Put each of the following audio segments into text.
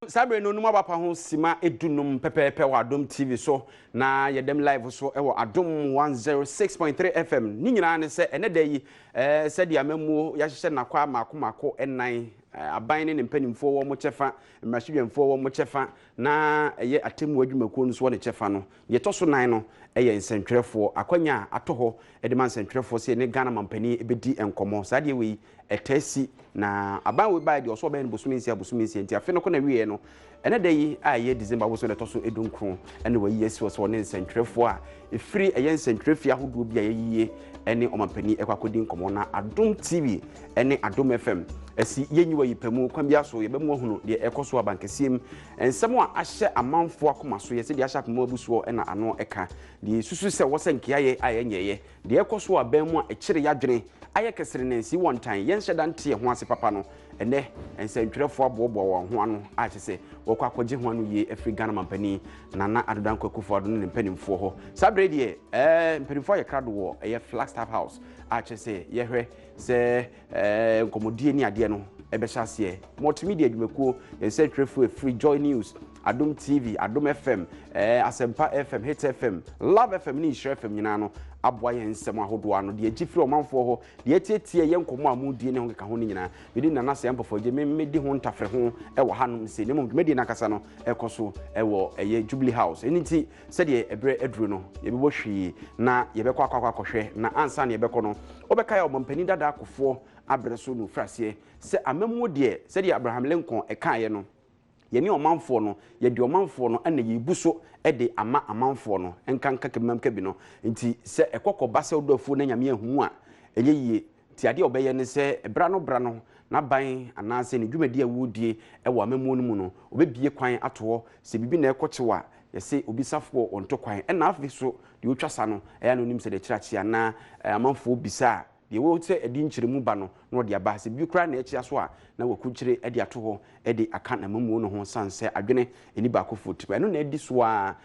Sabre no numa bapa ho sima edunum pepepe wa Adom TV so na yedem live so ewo Adom 106.3 FM ni nyina ne se ene da yi se dia mamu ya hye na kwa mako enan aban ne mpanimfo wo mo chefa mmahwedwemfo wo mo chefa na eye atemu adwumakuo no so ne chefa no ye to so nan no eye nsentwerefo akwanya atoho edema nsentwerefo se ne Ghana mampani ebedi enkomo sade we etasi na aban we ba de oso ba ne bosuminsi enti afi no ko na wiye no ene da yi a ye December wo so ne to so edunkron ene wa yi esi so ne nsentwerefo a efiri eye nsentwerefi ahodo bi a yiye ene omampani ekwakodi nkomo na Adom TV ene Adom FM esi yenyiwa yipemu kwambia so yebemu hunu de ekoso abankesiem ensem a ahye amanfo akoma so yese de ahye akoma abusuo ena ano eka de susu se wosenkiaye ayenyeye de ekoso abamu a ekire yadwene aye kesere nansi wontan yenhye dante ho ase papa no ene ensentwerefo abobo wo ho ano a kyese wokwa akogye ho ano ye Afri Ghana mampani nana adodan kwakufo ado ne mpanimfo ho sabre de mpanimfo ye krado wo eye Flagstaff House a kyese yehwe se komodie ni ade no ebehase multimedia adwumakuo ensentwerefo Free Joy News Adom TV Adom FM Asempa FM Hit FM Love FM ni Share FM nyina no aboa ye nsem ahodo ano de agifiri omanfo ho de tietie ye nkomo amudie ne ho keka ho ni nyina bidi nana se empofo je medi ho ntafre ho ewo hanom se ne medi na kasa no ekoso ewo eye Jubilee House eniti se de ebre eduru no ye bebo hwie na ye bekọ akọhwe na ansa ne ye bekọ no obeka ya omampani dada akofo abreso no frase se amamu de se de Abraham Lincoln ekaye no yeni omanfo no ye de omanfo no ana ye buso de ama amanfo no enkanka kemam kabi no nti se ekokoba se odofo na nyame ahu a enye yie ti ade obeye ne se bra no na ban anase ne dwumadi awudie ewo amamu no mu no obebie kwan ato se bibi na ekochewa yese obisafo onto kwan na afi so de otwasa no eya no nim se de kirachia na amanfo bisa de wo se edi nkyeremu ba no no de aba se bi kra na ekia so a na wakukyire edi ato ho edi aka na mamu no ho sanse adwene eni ba ko fotipa no na edi so a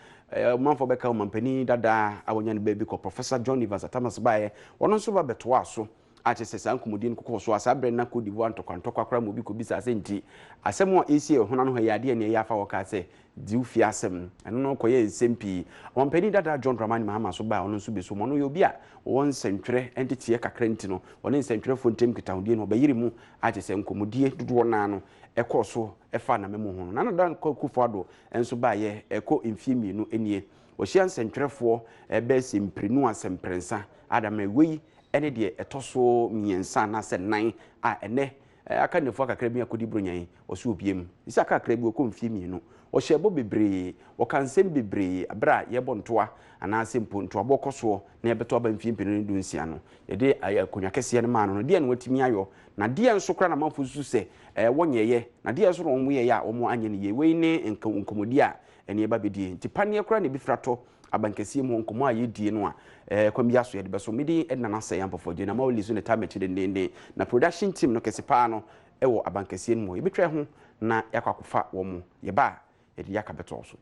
manfo beka mampani dada awonya ne baby ko Professor John Evans Atamas bae wono so ba beto aso a chese sankomodin kokko so asabre na ko divo antokwa kra mo bi ko bisa senti asem a esi ehuna no yade ne yafa woka se diu fi asem eno no koye nsempi mampani dada John Dramani Mahama so ba wono so be so mo no yo bi a won sentwere entity kakra nti no wono sentwere fontem kitahudie no bayiri mu a chese nkomodie dudu na no ekọ so efa na memo ho na dan kokufo ado enso ba ye ekọ mfie nu enie wo hia nsentwerefo ebe simprenu asemprensa adama wei ene de etoso miensa na se nan a ene aka nefo kakra bi akodi bronyan wo so obiem isi aka kakra bi wo mfie nu wo hyebo bebre wo kansem bebre abra ye bontoa ana sempo ntoa bokoso na yebeto aba mfie mpenu du nsia no ye de akonya kese ne ma no de na watimi ayo na de enso kra na manfo su se wonyeye na de enso no mo ye ya wo mo anye ne ye we ne nkomodi a ene eba bedie nti panie kra na bi frato abankesi mu nkomo a yedie no a kwambi aso ye de beso midi edna na se yampofo je na ma woli so ne tameti de na production team no kese pa no ewo abankesi mu ye betwe ho na yakwakofa wo mo ye ba ye de yakabeto so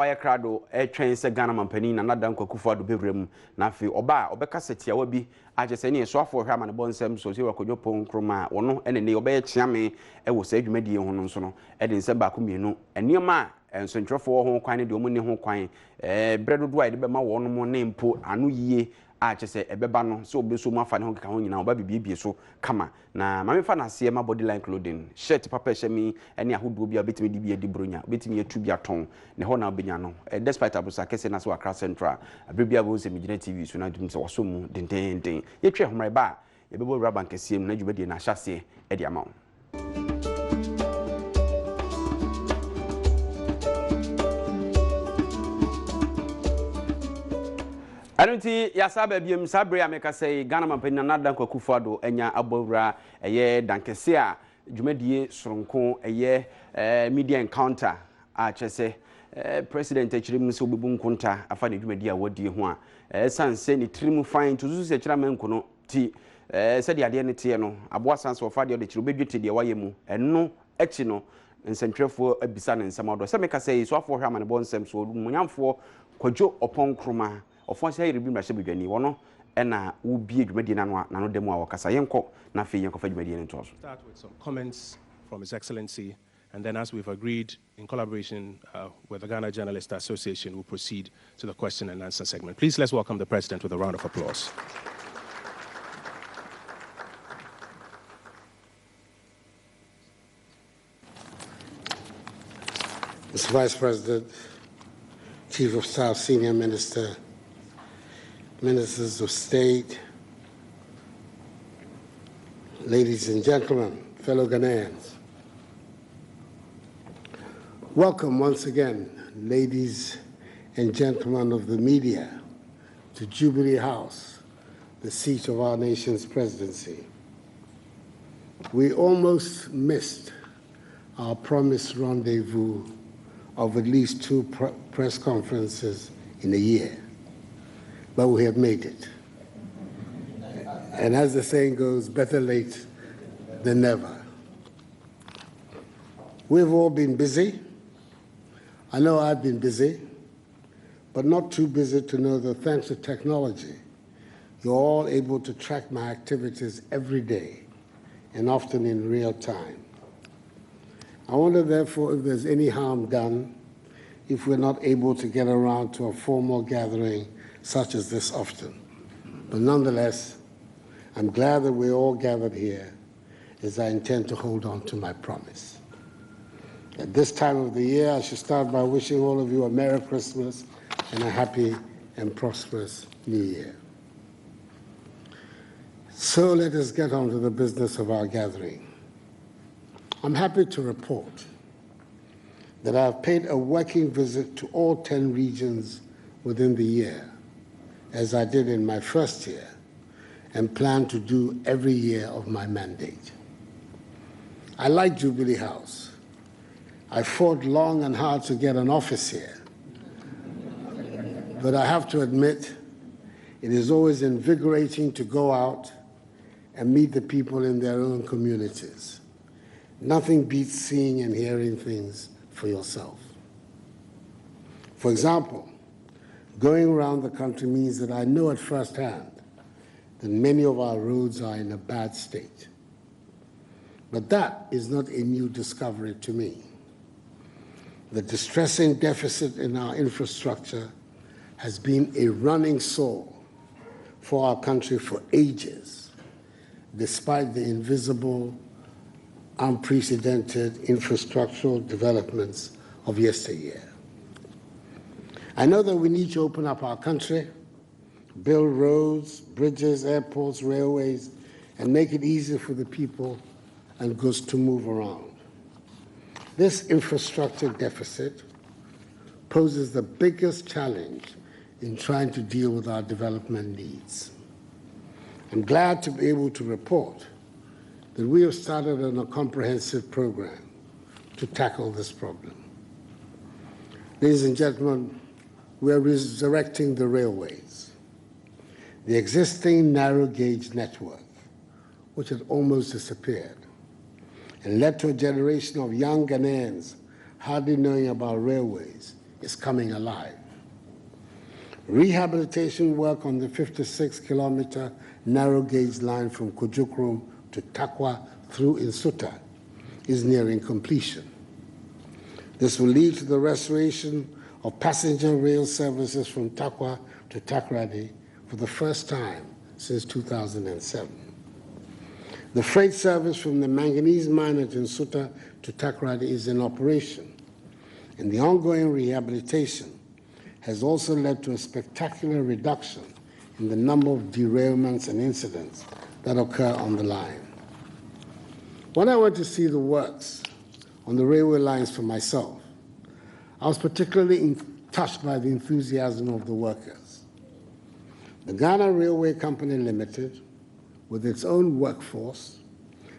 Waya krado twen se Ghana mampani na nadan kwakufo ado bebrem na afi oba obeka setia wa bi agese ne so afo hwa ma ne bonsem so se wakonyo ponkroma wono ene ne obe chiame wo se adwumadie ho no so no ede nsem ba ko mienu enioma ensentwerefo ho kwan ne de omu ne ho kwan bredodo a de be ma wono mo ne mpo anu yie a chese ebeba no so obeso mu afa ne ho keka ho nyina oba bibie so kama na mame fa na se ma body line clothing shirt papa shemi ene ahodo bia betimi di bia di bronya betimi atu bia ton ne ho na obenya no despite abusa kese na so akra central abrebia bo se Midina TV so na dum se waso mu denden yetwe homre ba yebebo raba nkesiem na djubadie na hyase e dia ma Anunti yasaba biem sabre ameka say Ghana mampani na dan kwakufu ado enya abowura eye dankese a dwumadie soronko eye media encounter a chese president achirim se obebu nkonta afa ne dwumadie a wadi ho a sanse ne trim fine to zuzu se kira manko no ti se de ade ne tie no aboa sanse ofa de chiri obedwete de waye mu eno echi no nsentwefo abisa ne nsem odo se meka say so afo hwa mane bo nsem so munyamfo kwadwo opon kroma ofonse hayre bi mrahye bedwani wono ena wo bie dwumadi nano demo a wakasa yenko na fe yenko fa dwumadi ne ntoso. Start with some comments from His Excellency, and then as we've agreed in collaboration with the Ghana Journalists Association, we'll proceed to the question and answer segment. Please let's welcome the President with a round of applause. Mr. Vice President, Chief of Staff, Senior Minister, Ministers of State, ladies and gentlemen, fellow Ghanaians. Welcome once again, ladies and gentlemen of the media, to Jubilee House, the seat of our nation's presidency. We almost missed our promised rendezvous of at least 2 press conferences in a year, but we have made it. And as the saying goes, better late than never. We've all been busy. I know I've been busy, but not too busy to know that thanks to technology, you're all able to track my activities every day and often in real time. I wonder, therefore, if there's any harm done if we're not able to get around to a formal gathering such as this often. But nonetheless, I'm glad that we're all gathered here, as I intend to hold on to my promise. At this time of the year, I should start by wishing all of you a Merry Christmas and a happy and prosperous New Year. So let us get on to the business of our gathering. I'm happy to report that I have paid a working visit to all 10 regions within the year, as I did in my first year, and plan to do every year of my mandate. I like Jubilee House. I fought long and hard to get an office here, but I have to admit, it is always invigorating to go out and meet the people in their own communities. Nothing beats seeing and hearing things for yourself. For example, going around the country means that I know at first hand that many of our roads are in a bad state. But that is not a new discovery to me. The distressing deficit in our infrastructure has been a running sore for our country for ages, despite the invisible, unprecedented infrastructural developments of yesteryear. I know that we need to open up our country, build roads, bridges, airports, railways, and make it easier for the people and goods to move around. This infrastructure deficit poses the biggest challenge in trying to deal with our development needs. I'm glad to be able to report that we have started on a comprehensive program to tackle this problem. Ladies and gentlemen, we are resurrecting the railways. The existing narrow gauge network, which had almost disappeared, and led to a generation of young Ghanaians hardly knowing about railways, is coming alive. Rehabilitation work on the 56-kilometer narrow gauge line from Kujukrum to Takwa through Insuta is nearing completion. This will lead to the restoration of passenger rail services from Takwa to Takoradi for the first time since 2007. The freight service from the manganese mine at Insuta to Takoradi is in operation, and the ongoing rehabilitation has also led to a spectacular reduction in the number of derailments and incidents that occur on the line. When I went to see the works on the railway lines for myself, I was particularly touched by the enthusiasm of the workers. The Ghana Railway Company Limited, with its own workforce,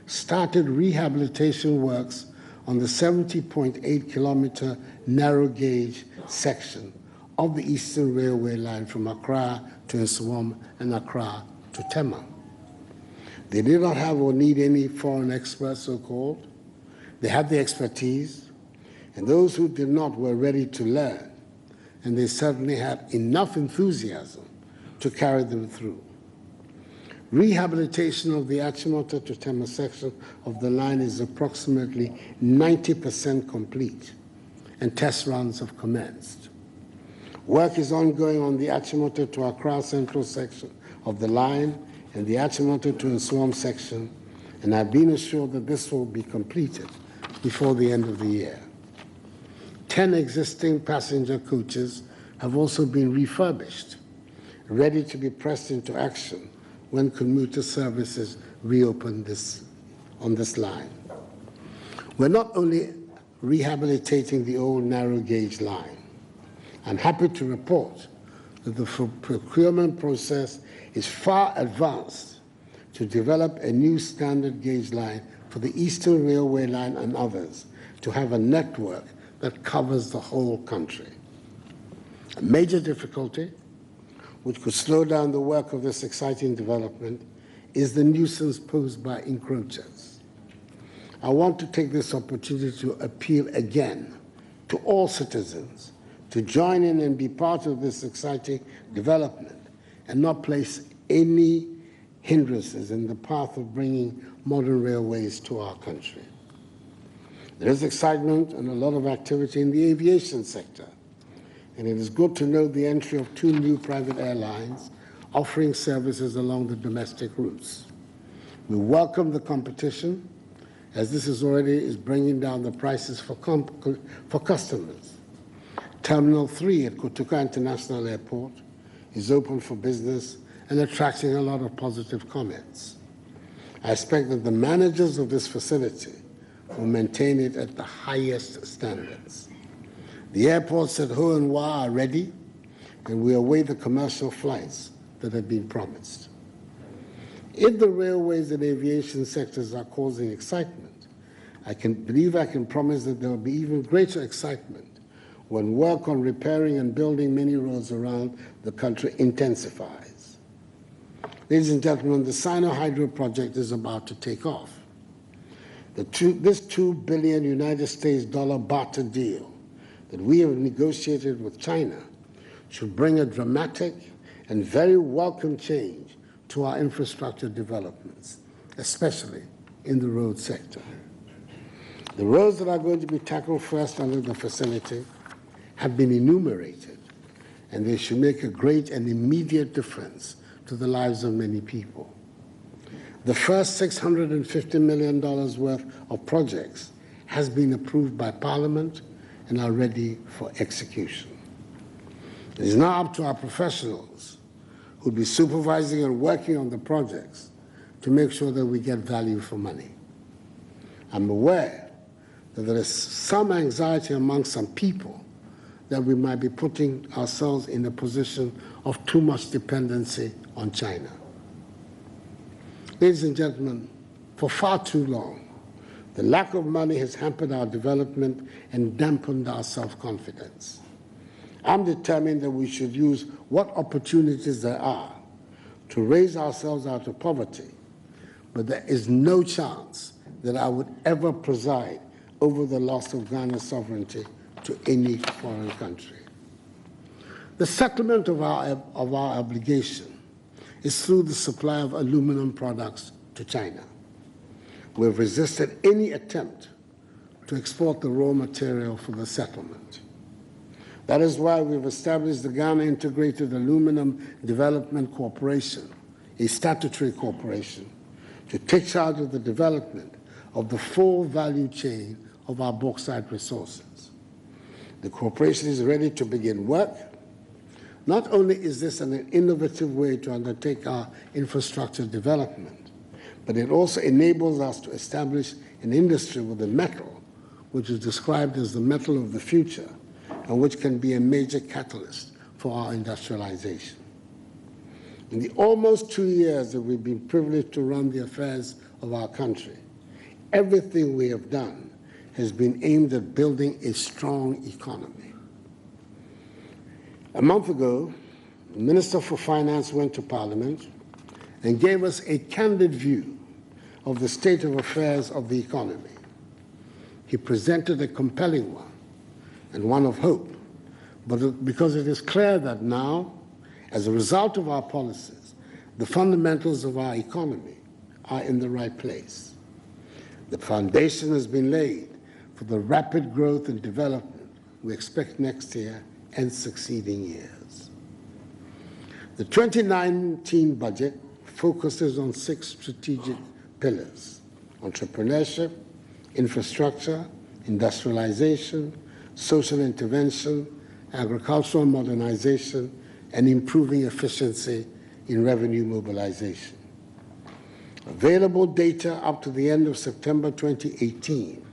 started rehabilitation works on the 70.8-kilometer narrow gauge section of the Eastern Railway line from Accra to Nsawam and Accra to Tema. They did not have or need any foreign experts, so-called. They had the expertise, and those who did not were ready to learn, and they certainly had enough enthusiasm to carry them through. Rehabilitation of the Achimota to Tema section of the line is approximately 90% complete, and test runs have commenced. Work is ongoing on the Achimota to Accra Central section of the line and the Achimota to Nsawam section, and I've been assured that this will be completed before the end of the year. 10 existing passenger coaches have also been refurbished, ready to be pressed into action when commuter services reopen on this line. We're not only rehabilitating the old narrow gauge line. I'm happy to report that the procurement process is far advanced to develop a new standard gauge line for the Eastern Railway line and others to have a network that covers the whole country. A major difficulty, which could slow down the work of this exciting development, is the nuisance posed by encroachers. I want to take this opportunity to appeal again to all citizens to join in and be part of this exciting development and not place any hindrances in the path of bringing modern railways to our country. There is excitement and a lot of activity in the aviation sector, and it is good to note the entry of 2 new private airlines offering services along the domestic routes. We welcome the competition, as this is bringing down the prices for customers. Terminal 3 at Kotoka International Airport is open for business and attracting a lot of positive comments. I expect that the managers of this facility will maintain it at the highest standards. The airports at Ho and Wa are ready, and we await the commercial flights that have been promised. If the railways and aviation sectors are causing excitement, I can promise that there will be even greater excitement when work on repairing and building many roads around the country intensifies. Ladies and gentlemen, the Sino-Hydro project is about to take off. This $2 billion United States barter deal that we have negotiated with China should bring a dramatic and very welcome change to our infrastructure developments, especially in the road sector. The roads that are going to be tackled first under the facility have been enumerated, and they should make a great and immediate difference to the lives of many people. The first $650 million worth of projects has been approved by Parliament and are ready for execution. It is now up to our professionals who will be supervising and working on the projects to make sure that we get value for money. I'm aware that there is some anxiety among some people that we might be putting ourselves in a position of too much dependency on China. Ladies and gentlemen, for far too long, the lack of money has hampered our development and dampened our self-confidence. I'm determined that we should use what opportunities there are to raise ourselves out of poverty, but there is no chance that I would ever preside over the loss of Ghana's sovereignty to any foreign country. The settlement of our obligation is through the supply of aluminum products to China. We have resisted any attempt to export the raw material for the settlement. That is why we've established the Ghana Integrated Aluminum Development Corporation, a statutory corporation, to take charge of the development of the full value chain of our bauxite resources. The corporation is ready to begin work. Not only is this an innovative way to undertake our infrastructure development, but it also enables us to establish an industry with a metal, which is described as the metal of the future, and which can be a major catalyst for our industrialization. In the almost 2 years that we've been privileged to run the affairs of our country, everything we have done has been aimed at building a strong economy. A month ago, the Minister for Finance went to Parliament and gave us a candid view of the state of affairs of the economy. He presented a compelling one and one of hope, but because it is clear that now, as a result of our policies, the fundamentals of our economy are in the right place. The foundation has been laid for the rapid growth and development we expect next year and succeeding years. The 2019 budget focuses on 6 strategic pillars: entrepreneurship, infrastructure, industrialization, social intervention, agricultural modernization, and improving efficiency in revenue mobilization. Available data up to the end of September 2018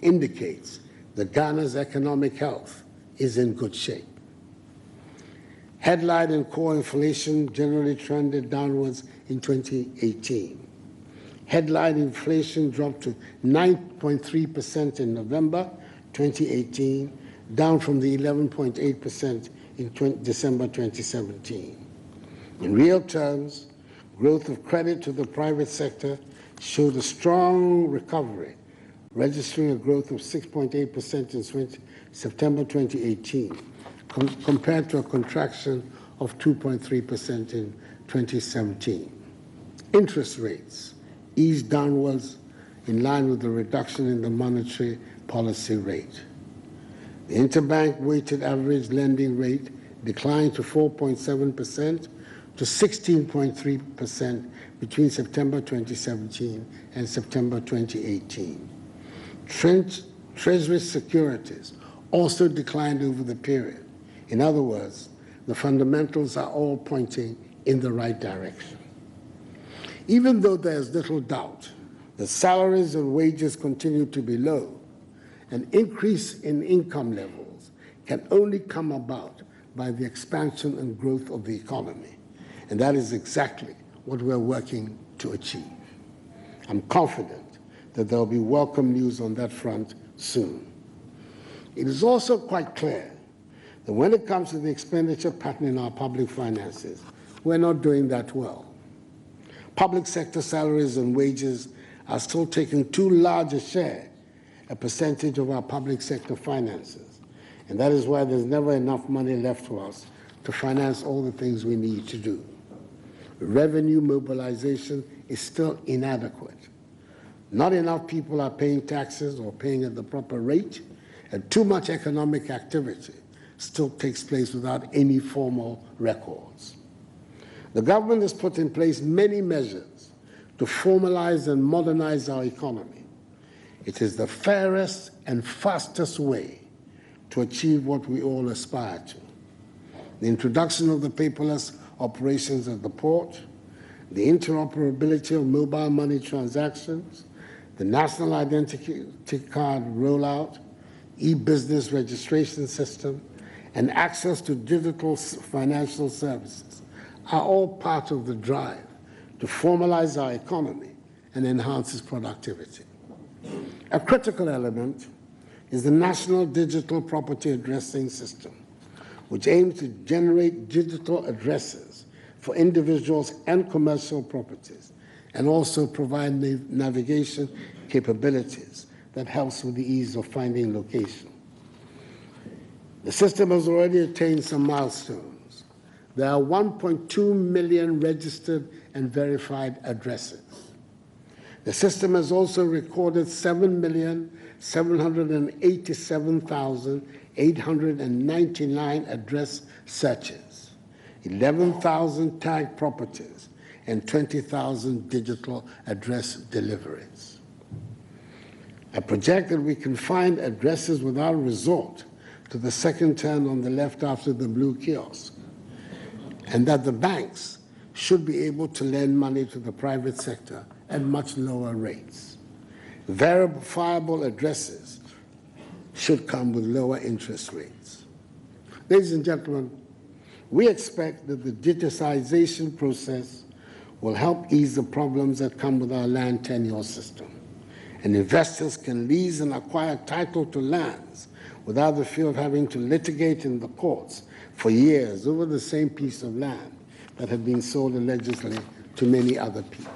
indicates that Ghana's economic health is in good shape. Headline and core inflation generally trended downwards in 2018. Headline inflation dropped to 9.3% in November 2018, down from the 11.8% in December 2017. In real terms, growth of credit to the private sector showed a strong recovery, registering a growth of 6.8% in September 2018, compared to a contraction of 2.3% in 2017. Interest rates eased downwards in line with the reduction in the monetary policy rate. The interbank weighted average lending rate declined to 4.7% to 16.3% between September 2017 and September 2018. Treasury securities also declined over the period. In other words, the fundamentals are all pointing in the right direction. Even though there is little doubt that salaries and wages continue to be low, an increase in income levels can only come about by the expansion and growth of the economy. And that is exactly what we're working to achieve. I'm confident that there will be welcome news on that front soon. It is also quite clear that when it comes to the expenditure pattern in our public finances, we're not doing that well. Public sector salaries and wages are still taking too large a share, a percentage of our public sector finances. And that is why there's never enough money left for us to finance all the things we need to do. Revenue mobilization is still inadequate. Not enough people are paying taxes or paying at the proper rate, and too much economic activity still takes place without any formal records. The government has put in place many measures to formalize and modernize our economy. It is the fairest and fastest way to achieve what we all aspire to. The introduction of the paperless operations at the port, the interoperability of mobile money transactions, the national identity card rollout, e-business registration system, and access to digital financial services are all part of the drive to formalize our economy and enhance its productivity. A critical element is the National Digital Property Addressing System, which aims to generate digital addresses for individuals and commercial properties, and also provide navigation capabilities that helps with the ease of finding location. The system has already attained some milestones. There are 1.2 million registered and verified addresses. The system has also recorded 7,787,899 address searches, 11,000 tagged properties, and 20,000 digital address deliveries. I project that we can find addresses without resort to the second turn on the left after the blue kiosk, and that the banks should be able to lend money to the private sector at much lower rates. Verifiable addresses should come with lower interest rates. Ladies and gentlemen, We expect that the digitization process will help ease the problems that come with our land tenure system, and investors can lease and acquire title to lands without the fear of having to litigate in the courts for years over the same piece of land that had been sold allegedly to many other people.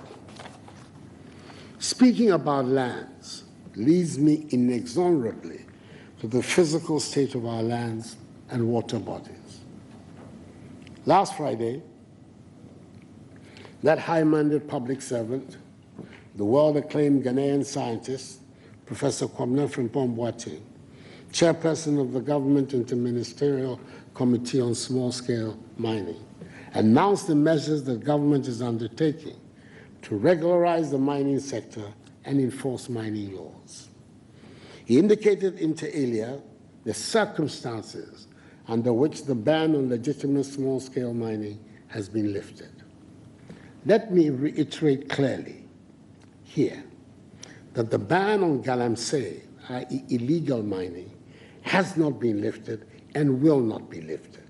Speaking about lands leads me inexorably to the physical state of our lands and water bodies. Last Friday, that high-minded public servant, the world-acclaimed Ghanaian scientist, Professor Kwabena Frimpong-Boateng, chairperson of the Government Interministerial Committee on Small-Scale Mining, announced the measures that government is undertaking to regularize the mining sector and enforce mining laws. He indicated inter alia the circumstances under which the ban on legitimate small-scale mining has been lifted. Let me reiterate clearly here that the ban on galamsey, i.e. illegal mining, has not been lifted and will not be lifted.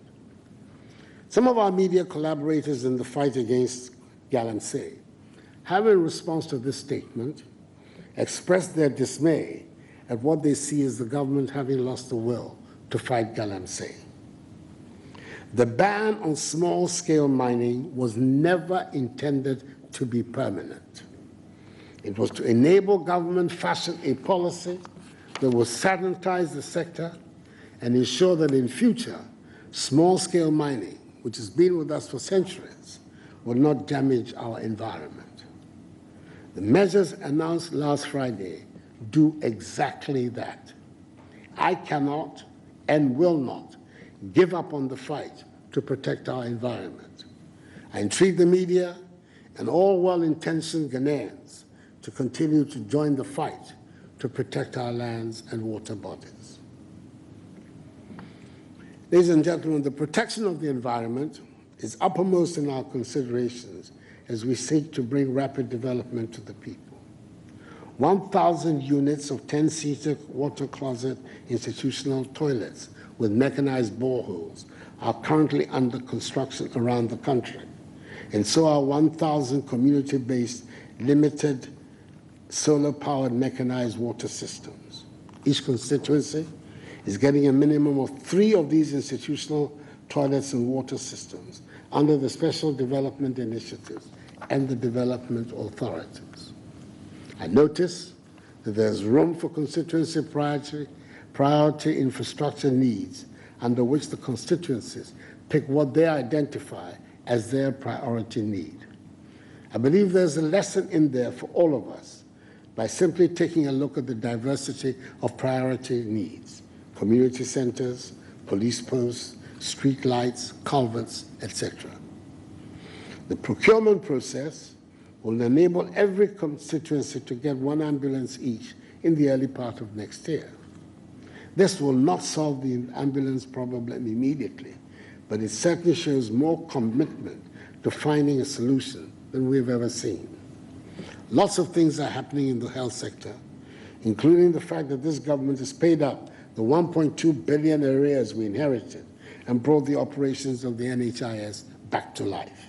Some of our media collaborators in the fight against galamsey have, in response to this statement, expressed their dismay at what they see as the government having lost the will to fight galamsey. The ban on small-scale mining was never intended to be permanent. It was to enable government fashion a policy that will sanitize the sector and ensure that in future, small-scale mining, which has been with us for centuries, will not damage our environment. The measures announced last Friday do exactly that. I cannot and will not give up on the fight to protect our environment. I entreat the media and all well-intentioned Ghanaians to continue to join the fight to protect our lands and water bodies. Ladies and gentlemen, the protection of the environment is uppermost in our considerations as we seek to bring rapid development to the people. 1,000 units of 10-seater water closet institutional toilets with mechanized boreholes are currently under construction around the country, and so are 1,000 community-based limited solar-powered mechanized water systems. Each constituency is getting a minimum of 3 of these institutional toilets and water systems under the Special Development Initiatives and the Development Authorities. I notice that there's room for constituency priority infrastructure needs under which the constituencies pick what they identify as their priority need. I believe there's a lesson in there for all of us by simply taking a look at the diversity of priority needs: community centers, police posts, street lights, culverts, etc. The procurement process will enable every constituency to get 1 ambulance each in the early part of next year. This will not solve the ambulance problem immediately, but it certainly shows more commitment to finding a solution than we've ever seen. Lots of things are happening in the health sector, including the fact that this government has paid up the 1.2 billion arrears we inherited and brought the operations of the NHIS back to life.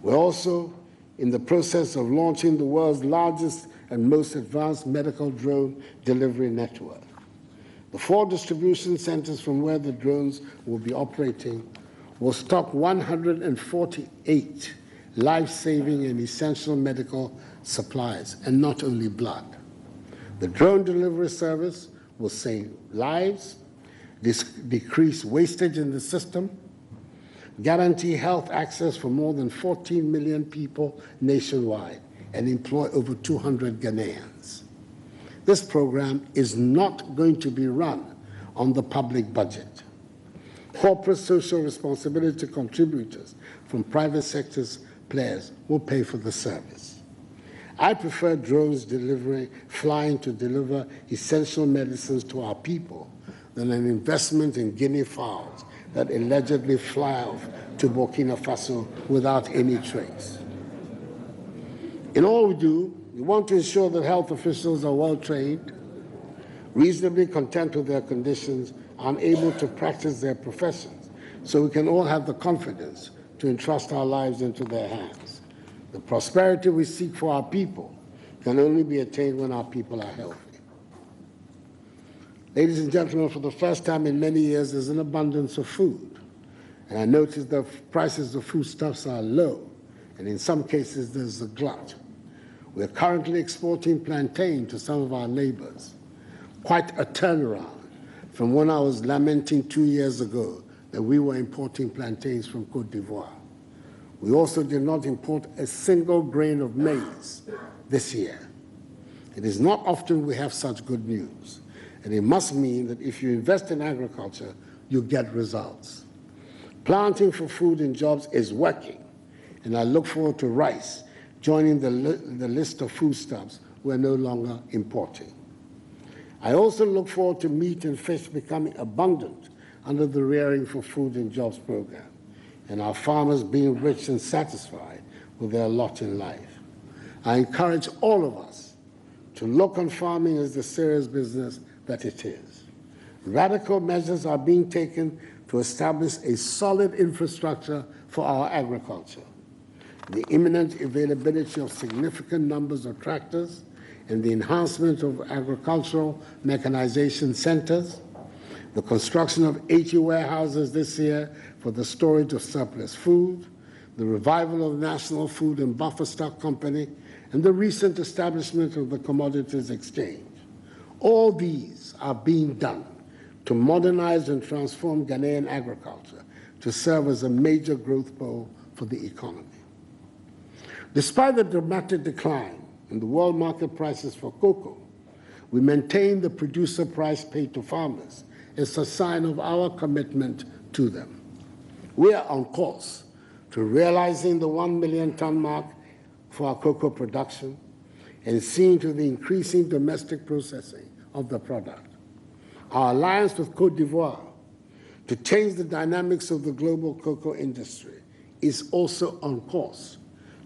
We're also in the process of launching the world's largest and most advanced medical drone delivery network. The 4 distribution centers from where the drones will be operating will stock 148 life-saving and essential medical supplies, and not only blood. The drone delivery service will save lives, decrease wastage in the system, guarantee health access for more than 14 million people nationwide, and employ over 200 Ghanaians. This program is not going to be run on the public budget. Corporate social responsibility contributors from private sector's players will pay for the service. I prefer drones flying to deliver essential medicines to our people than an investment in guinea fowls that allegedly fly off to Burkina Faso without any trace. In all we do, we want to ensure that health officials are well-trained, reasonably content with their conditions, and able to practice their professions so we can all have the confidence to entrust our lives into their hands. The prosperity we seek for our people can only be attained when our people are healthy. Ladies and gentlemen, for the first time in many years, there's an abundance of food. And I noticed the prices of foodstuffs are low, and in some cases, there's a glut. We're currently exporting plantain to some of our neighbors. Quite a turnaround from when I was lamenting 2 years ago that we were importing plantains from Côte d'Ivoire. We also did not import a single grain of maize this year. It is not often we have such good news, and it must mean that if you invest in agriculture, you get results. Planting for food and jobs is working, and I look forward to rice joining the list of foodstuffs we're no longer importing. I also look forward to meat and fish becoming abundant under the Rearing for Food and Jobs program, and our farmers being rich and satisfied with their lot in life. I encourage all of us to look on farming as the serious business that it is. Radical measures are being taken to establish a solid infrastructure for our agriculture. The imminent availability of significant numbers of tractors and the enhancement of agricultural mechanization centers, the construction of 80 warehouses this year for the storage of surplus food, the revival of the National Food and Buffer Stock Company, and the recent establishment of the Commodities Exchange. All these are being done to modernize and transform Ghanaian agriculture to serve as a major growth pole for the economy. Despite the dramatic decline in the world market prices for cocoa, we maintain the producer price paid to farmers as a sign of our commitment to them. We are on course to realizing the 1 million ton mark for our cocoa production and seeing to the increasing domestic processing of the product. Our alliance with Côte d'Ivoire to change the dynamics of the global cocoa industry is also on course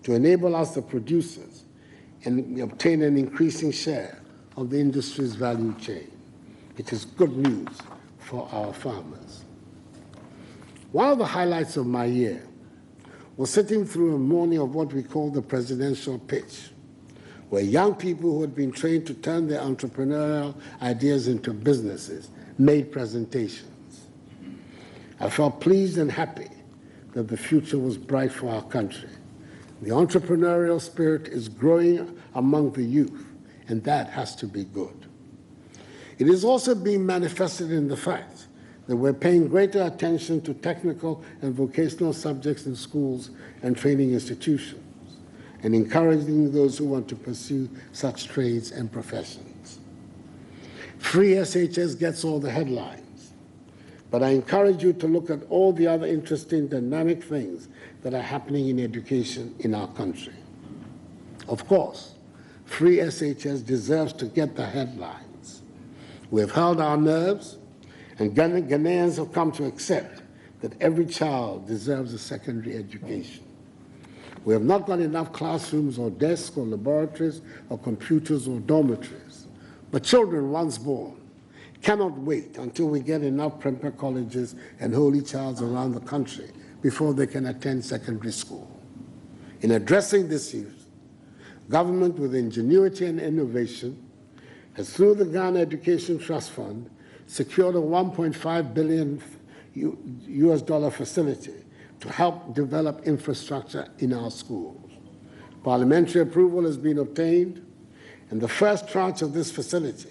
to enable us, the producers, and obtain an increasing share of the industry's value chain. It is good news for our farmers. One of the highlights of my year was sitting through a morning of what we call the presidential pitch, where young people who had been trained to turn their entrepreneurial ideas into businesses made presentations. I felt pleased and happy that the future was bright for our country. The entrepreneurial spirit is growing among the youth, and that has to be good. It is also being manifested in the fact that we're paying greater attention to technical and vocational subjects in schools and training institutions, and encouraging those who want to pursue such trades and professions. Free SHS gets all the headlines, but I encourage you to look at all the other interesting, dynamic things that are happening in education in our country. Of course, free SHS deserves to get the headlines. We have held our nerves, and Ghanaians have come to accept that every child deserves a secondary education. We have not got enough classrooms or desks or laboratories or computers or dormitories, but children once born cannot wait until we get enough prep colleges and holy childs around the country before they can attend secondary school. In addressing this issues, government with ingenuity and innovation has, through the Ghana Education Trust Fund, secured a $1.5 billion US facility to help develop infrastructure in our schools. Parliamentary approval has been obtained, and the first tranche of this facility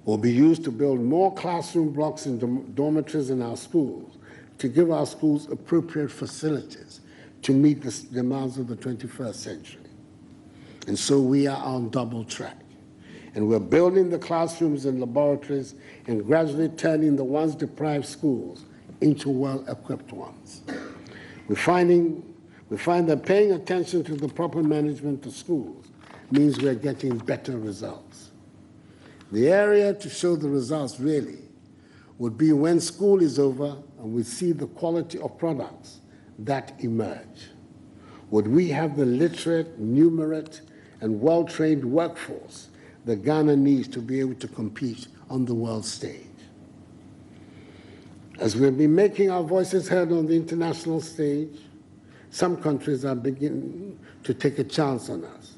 will be used to build more classroom blocks and dormitories in our schools, to give our schools appropriate facilities to meet the demands of the 21st century. And so we are on double track. And we're building the classrooms and laboratories and gradually turning the once deprived schools into well-equipped ones. We find that paying attention to the proper management of schools means we're getting better results. The area to show the results really would be when school is over and we see the quality of products that emerge. Would we have the literate, numerate, and well-trained workforce that Ghana needs to be able to compete on the world stage? As we've been making our voices heard on the international stage, some countries are beginning to take a chance on us.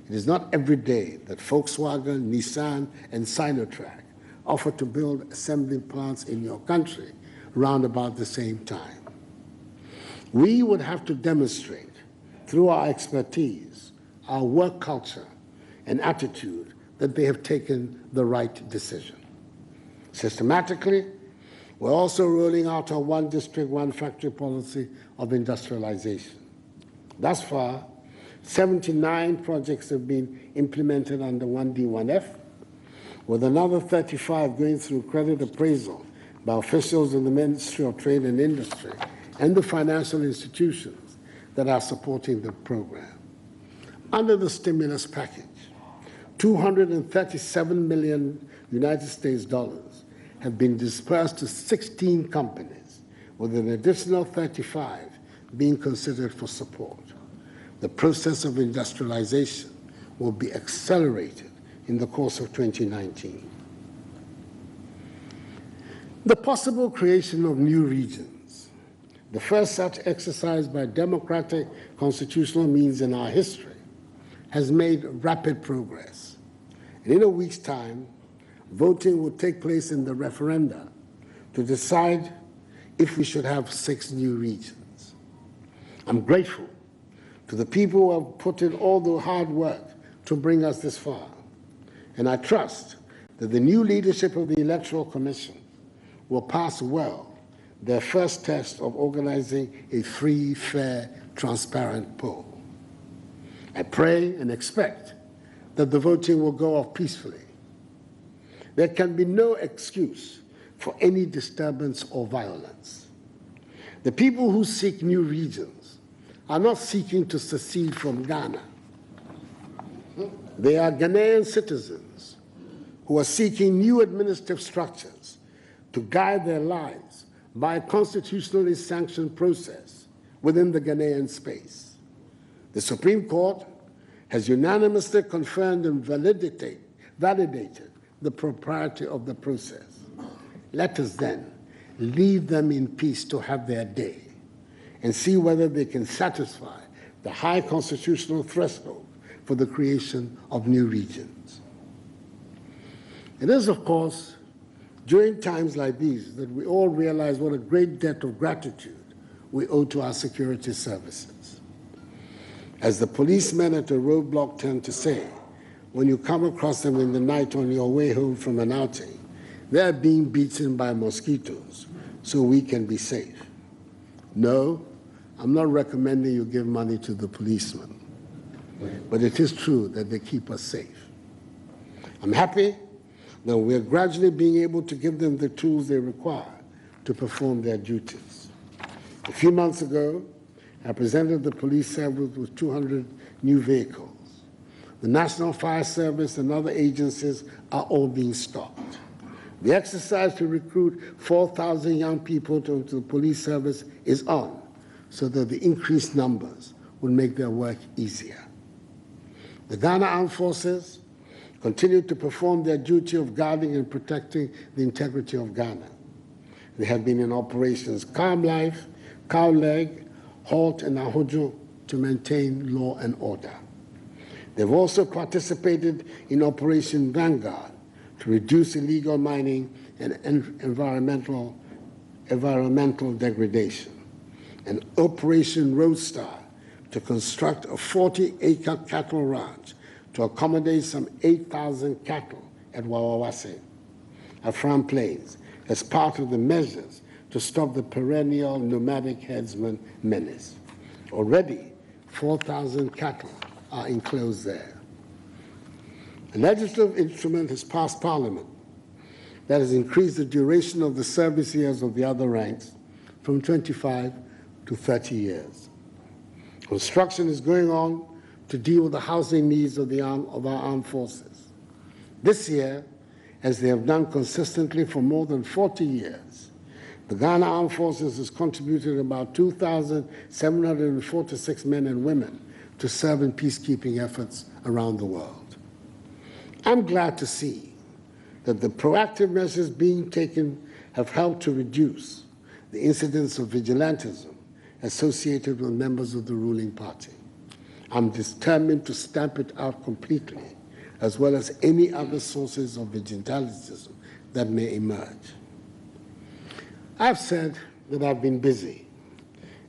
It is not every day that Volkswagen, Nissan, and Sinotrack offer to build assembly plants in your country round about the same time. We would have to demonstrate through our expertise, our work culture, and attitude that they have taken the right decision. Systematically, we're also rolling out our one district, one factory policy of industrialization. Thus far, 79 projects have been implemented under 1D1F, with another 35 going through credit appraisal by officials in the Ministry of Trade and Industry and the financial institutions that are supporting the program. Under the stimulus package, $237 million United States dollars have been dispersed to 16 companies, with an additional 35 being considered for support. The process of industrialization will be accelerated in the course of 2019. The possible creation of new regions, the first such exercise by democratic constitutional means in our history, has made rapid progress. And in a week's time, voting will take place in the referenda to decide if we should have 6 new regions. I'm grateful to the people who have put in all the hard work to bring us this far. And I trust that the new leadership of the Electoral Commission will pass well their first test of organizing a free, fair, transparent poll. I pray and expect that the voting will go off peacefully. There can be no excuse for any disturbance or violence. The people who seek new regions are not seeking to secede from Ghana. They are Ghanaian citizens who are seeking new administrative structures to guide their lives by a constitutionally sanctioned process within the Ghanaian space. The Supreme Court has unanimously confirmed and validated the propriety of the process. Let us then leave them in peace to have their day and see whether they can satisfy the high constitutional threshold for the creation of new regions. It is, of course, during times like these that we all realize what a great debt of gratitude we owe to our security services. As the policemen at a roadblock tend to say, when you come across them in the night on your way home from an outing, they're being beaten by mosquitoes so we can be safe. No, I'm not recommending you give money to the policemen, but it is true that they keep us safe. I'm happy that we're gradually being able to give them the tools they require to perform their duties. A few months ago, I presented the police service with 200 new vehicles. The National Fire Service and other agencies are all being stocked. The exercise to recruit 4,000 young people to the police service is on, so that the increased numbers will make their work easier. The Ghana Armed Forces continue to perform their duty of guarding and protecting the integrity of Ghana. They have been in operations Calm Life, Cow Leg, Halt, and Ahojo to maintain law and order. They've also participated in Operation Vanguard to reduce illegal mining and environmental degradation, and Operation Roadstar to construct a 40-acre cattle ranch to accommodate some 8,000 cattle at Wawawase, Afram Plains, as part of the measures to stop the perennial nomadic herdsman menace. Already, 4,000 cattle are enclosed there. A legislative instrument has passed Parliament that has increased the duration of the service years of the other ranks from 25 to 30 years. Construction is going on to deal with the housing needs of our armed forces. This year, as they have done consistently for more than 40 years, the Ghana Armed Forces has contributed about 2,746 men and women to serve in peacekeeping efforts around the world. I'm glad to see that the proactive measures being taken have helped to reduce the incidence of vigilantism associated with members of the ruling party. I'm determined to stamp it out completely, as well as any other sources of vigilantism that may emerge. I've said that I've been busy,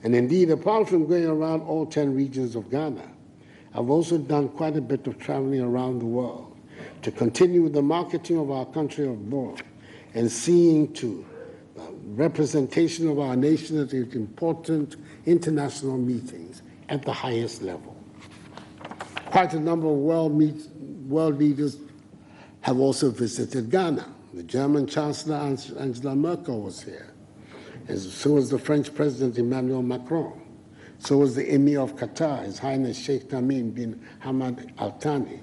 and indeed, apart from going around all 10 regions of Ghana, I've also done quite a bit of traveling around the world to continue the marketing of our country abroad and seeing to representation of our nation at important international meetings at the highest level. Quite a number of world leaders have also visited Ghana. The German Chancellor Angela Merkel was here, and so was the French President Emmanuel Macron. So was the Emir of Qatar, His Highness Sheikh Tamim bin Hamad Al Thani,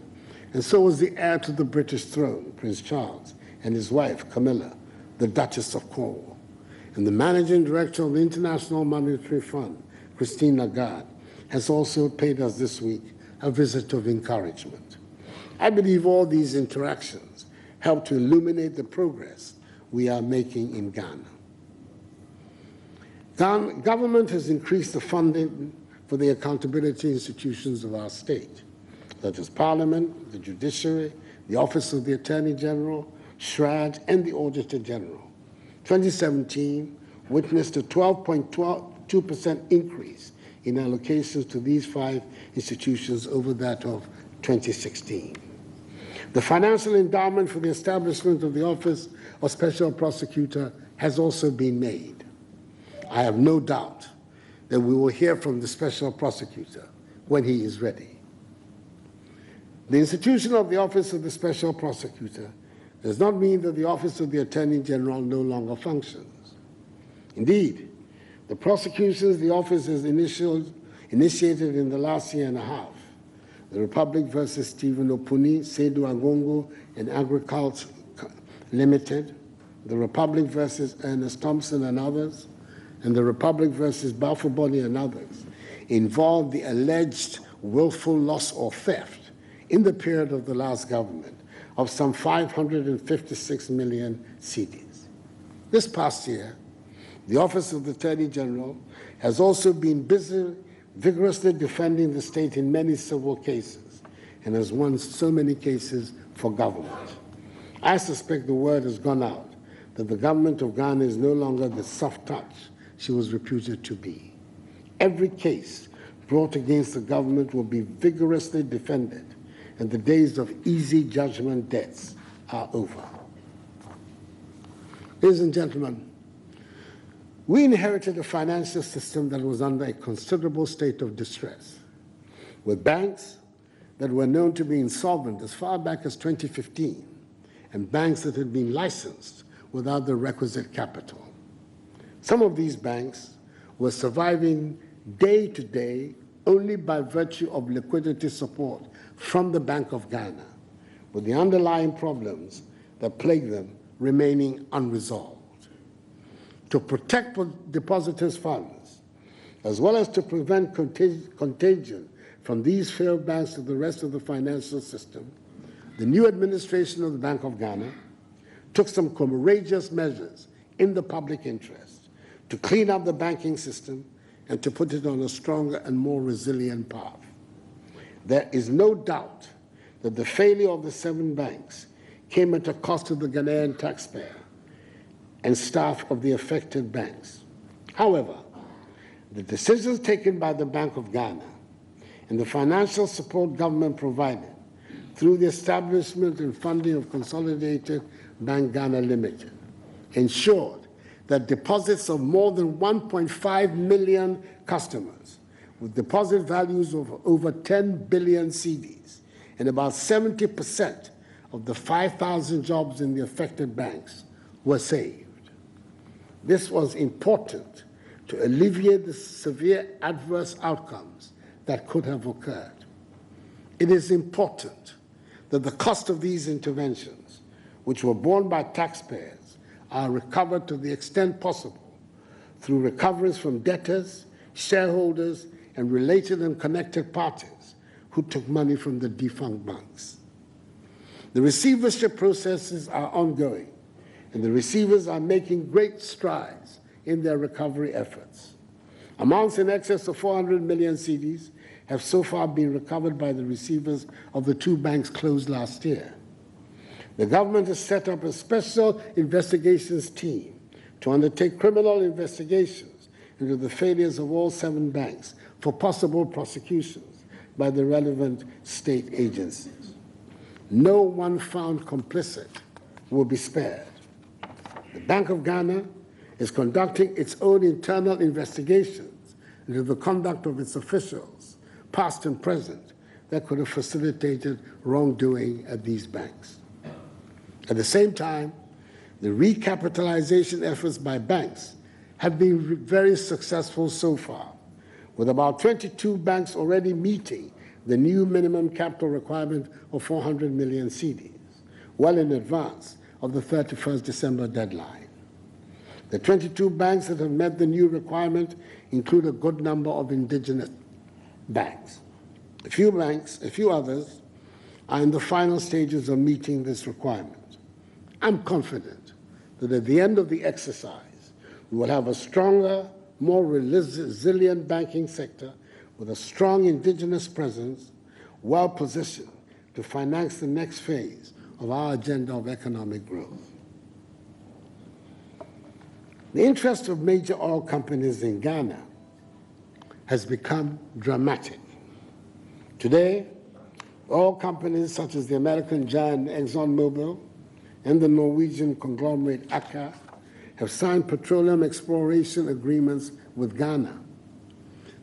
and so was the heir to the British throne, Prince Charles, and his wife, Camilla, the Duchess of Cornwall. And the Managing Director of the International Monetary Fund, Christine Lagarde, has also paid us this week a visit of encouragement. I believe all these interactions help to illuminate the progress we are making in Ghana. Government has increased the funding for the accountability institutions of our state, such as Parliament, the Judiciary, the Office of the Attorney General, SHRAD, and the Auditor General. 2017 witnessed a 12.2% increase in allocations to these 5 institutions over that of 2016. The financial endowment for the establishment of the Office of Special Prosecutor has also been made. I have no doubt that we will hear from the Special Prosecutor when he is ready. The institution of the Office of the Special Prosecutor does not mean that the Office of the Attorney General no longer functions. Indeed, the prosecutions the Office has initiated in the last year and a half, the Republic versus Stephen Opuni, Seydou Agongo, and Agricult Limited, the Republic versus Ernest Thompson and others, and the Republic versus Bafuboni and others, involved the alleged willful loss or theft in the period of the last government of some 556 million cedis. This past year, the Office of the Attorney General has also been busy vigorously defending the state in many civil cases and has won so many cases for government. I suspect the word has gone out that the government of Ghana is no longer the soft touch she was reputed to be. Every case brought against the government will be vigorously defended, and the days of easy judgment deaths are over. Ladies and gentlemen, we inherited a financial system that was under a considerable state of distress, with banks that were known to be insolvent as far back as 2015, and banks that had been licensed without the requisite capital. Some of these banks were surviving day to day only by virtue of liquidity support from the Bank of Ghana, with the underlying problems that plague them remaining unresolved. To protect depositors' funds, as well as to prevent contagion from these failed banks to the rest of the financial system, the new administration of the Bank of Ghana took some courageous measures in the public interest to clean up the banking system and to put it on a stronger and more resilient path. There is no doubt that the failure of the 7 banks came at a cost to the Ghanaian taxpayer and staff of the affected banks. However, the decisions taken by the Bank of Ghana and the financial support government provided through the establishment and funding of Consolidated Bank Ghana Limited ensured that deposits of more than 1.5 million customers with deposit values of over 10 billion cedis and about 70% of the 5,000 jobs in the affected banks were saved. This was important to alleviate the severe adverse outcomes that could have occurred. It is important that the cost of these interventions, which were borne by taxpayers, are recovered to the extent possible through recoveries from debtors, shareholders, and related and connected parties who took money from the defunct banks. The receivership processes are ongoing, and the receivers are making great strides in their recovery efforts. Amounts in excess of 400 million cedis have so far been recovered by the receivers of the two banks closed last year. The government has set up a special investigations team to undertake criminal investigations into the failures of all 7 banks for possible prosecutions by the relevant state agencies. No one found complicit will be spared. The Bank of Ghana is conducting its own internal investigations into the conduct of its officials, past and present, that could have facilitated wrongdoing at these banks. At the same time, the recapitalization efforts by banks have been very successful so far, with about 22 banks already meeting the new minimum capital requirement of 400 million cedis, well in advance of the 31st December deadline. The 22 banks that have met the new requirement include a good number of indigenous banks. A few others are in the final stages of meeting this requirement. I'm confident that at the end of the exercise, we will have a stronger, more resilient banking sector with a strong indigenous presence, well positioned to finance the next phase of our agenda of economic growth. The interest of major oil companies in Ghana has become dramatic. Today, oil companies such as the American giant ExxonMobil and the Norwegian conglomerate Aker have signed petroleum exploration agreements with Ghana.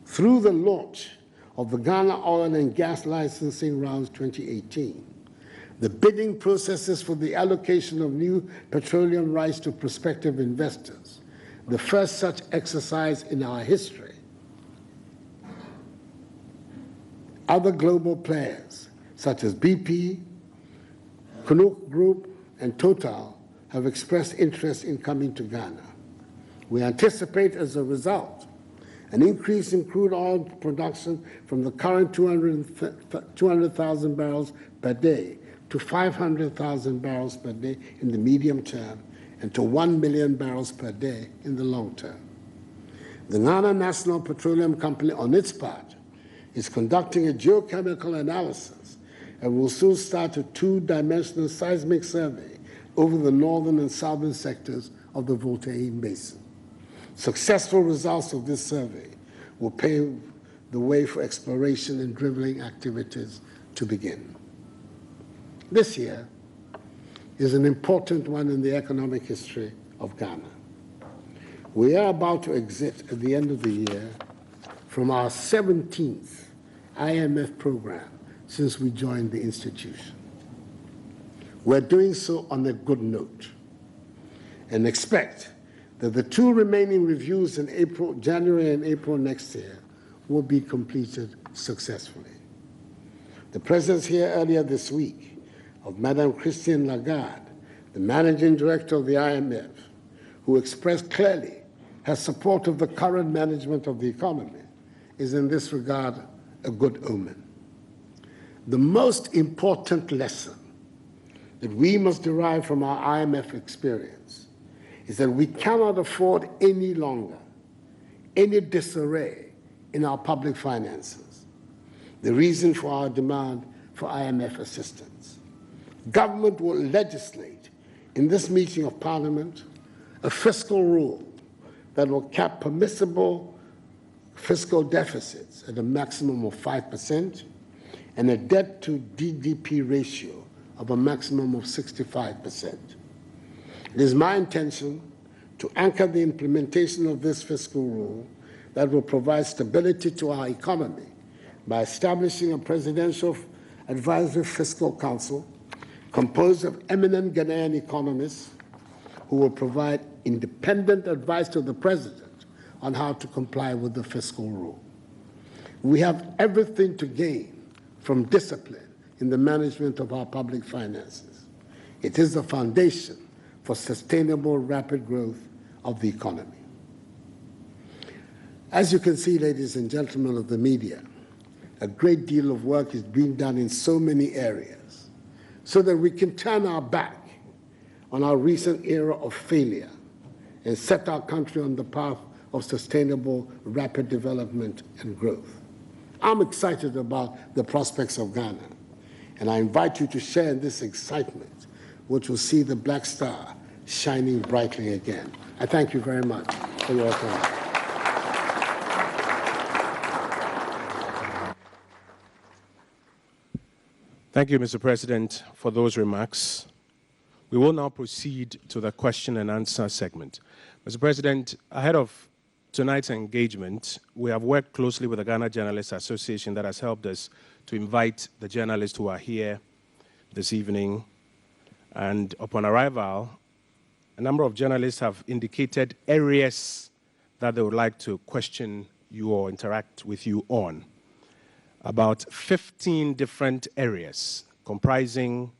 Through the launch of the Ghana Oil and Gas Licensing Rounds 2018, the bidding processes for the allocation of new petroleum rights to prospective investors, the first such exercise in our history. Other global players, such as BP, Canuck Group, and Total, have expressed interest in coming to Ghana. We anticipate, as a result, an increase in crude oil production from the current 200,000 barrels per day to 500,000 barrels per day in the medium term and to 1 million barrels per day in the long term. The Ghana National Petroleum Company, on its part, is conducting a geochemical analysis and will soon start a 2-dimensional seismic survey over the northern and southern sectors of the Volta-Eam Basin. Successful results of this survey will pave the way for exploration and drilling activities to begin. This year is an important one in the economic history of Ghana. We are about to exit at the end of the year from our 17th IMF program since we joined the institution. We're doing so on a good note and expect that the 2 remaining reviews in January and April next year will be completed successfully. The presence here earlier this week of Madame Christine Lagarde, the managing director of the IMF, who expressed clearly her support of the current management of the economy, is in this regard a good omen. The most important lesson that we must derive from our IMF experience is that we cannot afford any longer any disarray in our public finances, the reason for our demand for IMF assistance. Government will legislate in this meeting of Parliament a fiscal rule that will cap permissible fiscal deficits at a maximum of 5% and a debt-to-GDP ratio of a maximum of 65%. It is my intention to anchor the implementation of this fiscal rule that will provide stability to our economy by establishing a presidential advisory fiscal council composed of eminent Ghanaian economists who will provide independent advice to the president on how to comply with the fiscal rule. We have everything to gain from discipline in the management of our public finances. It is the foundation for sustainable, rapid growth of the economy. As you can see, ladies and gentlemen of the media, a great deal of work is being done in so many areas so that we can turn our back on our recent era of failure and set our country on the path of sustainable, rapid development and growth. I'm excited about the prospects of Ghana, and I invite you to share in this excitement, which will see the Black Star shining brightly again. I thank you very much for your attention. Thank you, Mr. President, for those remarks. We will now proceed to the question and answer segment. Mr. President, ahead of tonight's engagement, we have worked closely with the Ghana Journalists Association that has helped us to invite the journalists who are here this evening. And upon arrival, a number of journalists have indicated areas that they would like to question you or interact with you on. About 15 different areas comprising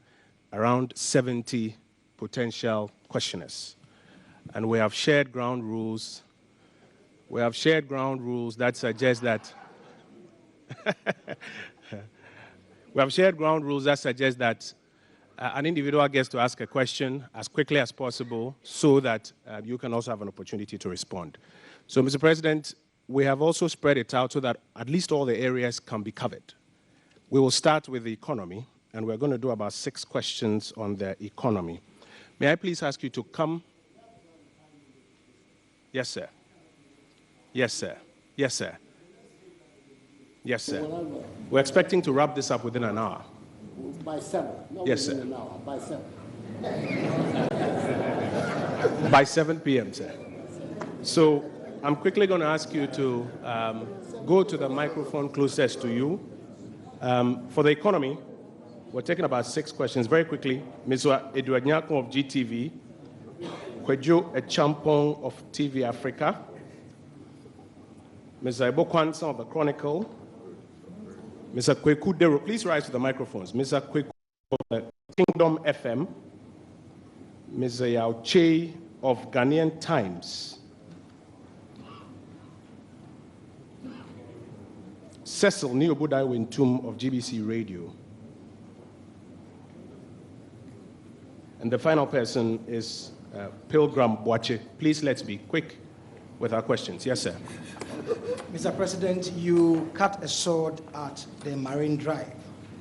around 70 potential questioners. And we have shared ground rules. We have shared ground rules that suggest that an individual gets to ask a question as quickly as possible so that you can also have an opportunity to respond. So, Mr. President, we have also spread it out so that at least all the areas can be covered. We will start with the economy, and we're going to do about 6 questions on the economy. May I please ask you to come? Yes, sir. Yes, sir. Yes, sir. Yes, sir. We're expecting to wrap this up within an hour. By 7. Yes, sir. An hour, by 7. By 7 p.m., sir. So I'm quickly going to ask you to go to the microphone closest to you. For the economy, we're taking about 6 questions very quickly. Mr. Edward Nyako of GTV, Kwejo Echampong of TV Africa, Mr. Ebo Kwanson of the Chronicle, Mr. Kweku Dero, please rise to the microphones. Mr. Kweku of the Kingdom FM, Mr. Yao Che of Ghanaian Times, Cecil Niobudai Wintum of GBC Radio, and the final person is Pilgrim Boache. Please let's be quick with our questions. Yes, sir. Mr. President, you cut a sword at the Marine Drive,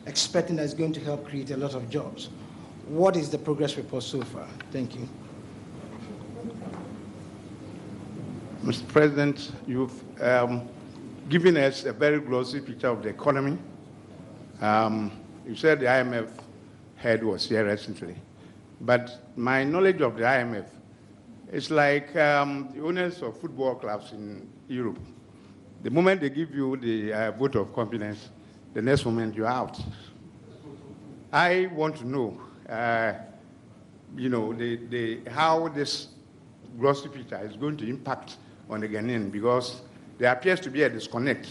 expecting that it's going to help create a lot of jobs. What is the progress report so far? Thank you. Mr. President, you've given us a very glossy picture of the economy. You said the IMF head was here recently, but my knowledge of the IMF is like the owners of football clubs in Europe. The moment they give you the vote of confidence, the next moment you're out. I want to know, how this glossy picture is going to impact on the Ghanaian, because there appears to be a disconnect.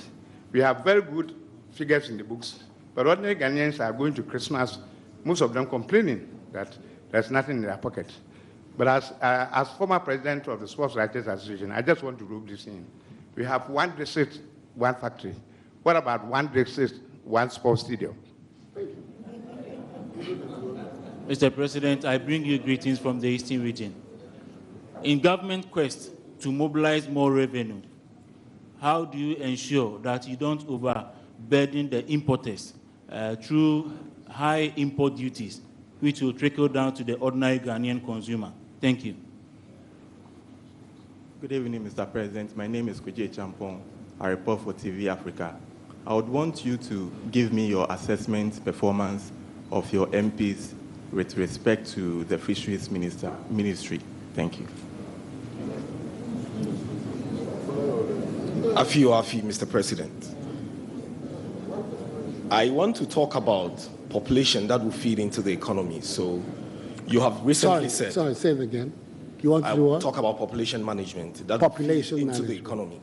We have very good figures in the books, but ordinary Ghanaians are going to Christmas, most of them complaining that there's nothing in their pocket. But as former president of the Sports Writers Association, I just want to rub this in. We have 1 district, 1 factory. What about 1 district, 1 sports stadium? Mr. President, I bring you greetings from the Eastern region. In government quest to mobilize more revenue, how do you ensure that you don't overburden the importers through high import duties, which will trickle down to the ordinary Ghanaian consumer? Thank you. Good evening, Mr. President. My name is Kwejo Echampong. I report for TV Africa. I would want you to give me your assessment performance of your MPs with respect to the Fisheries Ministry. Thank you. Afi, Mr. President. I want to talk about population that will feed into the economy. So you have recently said... Sorry, say it again. You want to do what? Talk about population management. That population into management. The economy.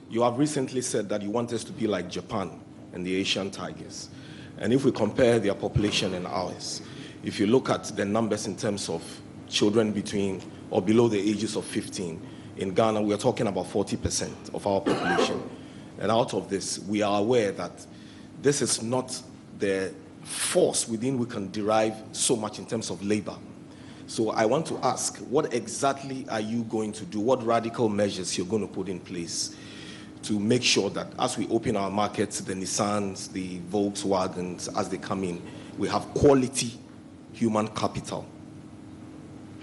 You have recently said that you want us to be like Japan and the Asian tigers. And if we compare their population and ours, if you look at the numbers in terms of children between or below the ages of 15, in Ghana, we are talking about 40% of our population. And out of this, we are aware that this is not the force within we can derive so much in terms of labor. So I want to ask, what exactly are you going to do? What radical measures you're going to put in place to make sure that as we open our markets, the Nissans, the Volkswagens, as they come in, we have quality human capital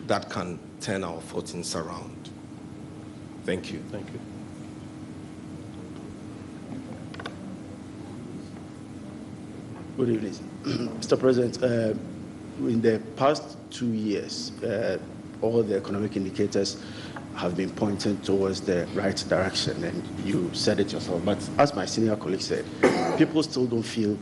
that can turn our fortunes around? Thank you. Thank you. Good evening. Mr. President, in the past 2 years, all the economic indicators have been pointing towards the right direction, and you said it yourself. But as my senior colleague said, people still don't feel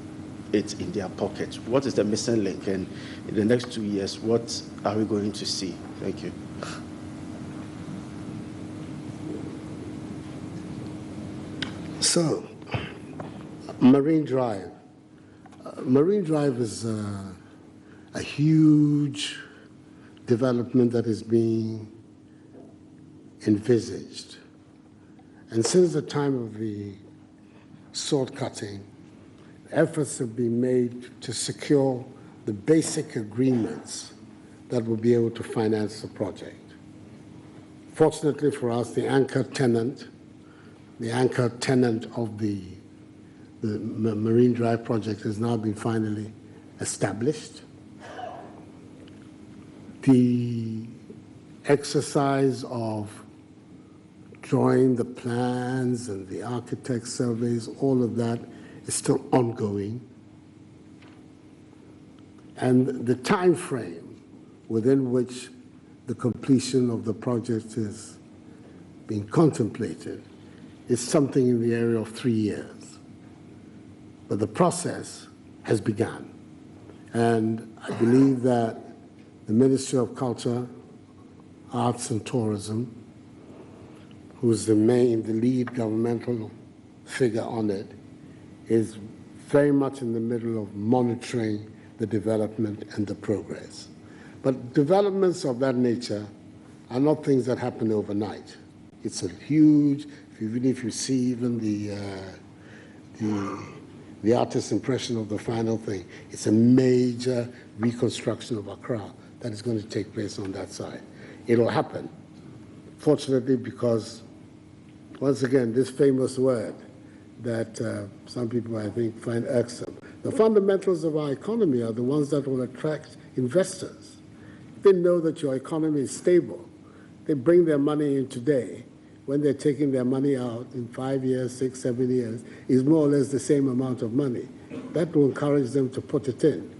it in their pocket. What is the missing link? And in the next 2 years, what are we going to see? Thank you. So, Marine Drive. Marine Drive is a huge development that is being envisaged. And since the time of the sword cutting, efforts have been made to secure the basic agreements that will be able to finance the project. Fortunately for us, the anchor tenant of the Marine Drive project has now been finally established. The exercise of drawing the plans and the architect surveys, all of that is still ongoing. And the time frame within which the completion of the project is being contemplated is something in the area of 3 years. But the process has begun. And I believe that the Ministry of Culture, Arts and Tourism, who is the lead governmental figure on it, is very much in the middle of monitoring the development and the progress. But developments of that nature are not things that happen overnight. It's a huge, even if you see even the artist's impression of the final thing, it's a major reconstruction of Accra that is going to take place on that side. It'll happen, fortunately, because, once again, this famous word that some people, I think, find irksome. The fundamentals of our economy are the ones that will attract investors. They know that your economy is stable. They bring their money in today. When they're taking their money out in 5 years, 6, 7 years, is more or less the same amount of money. That will encourage them to put it in.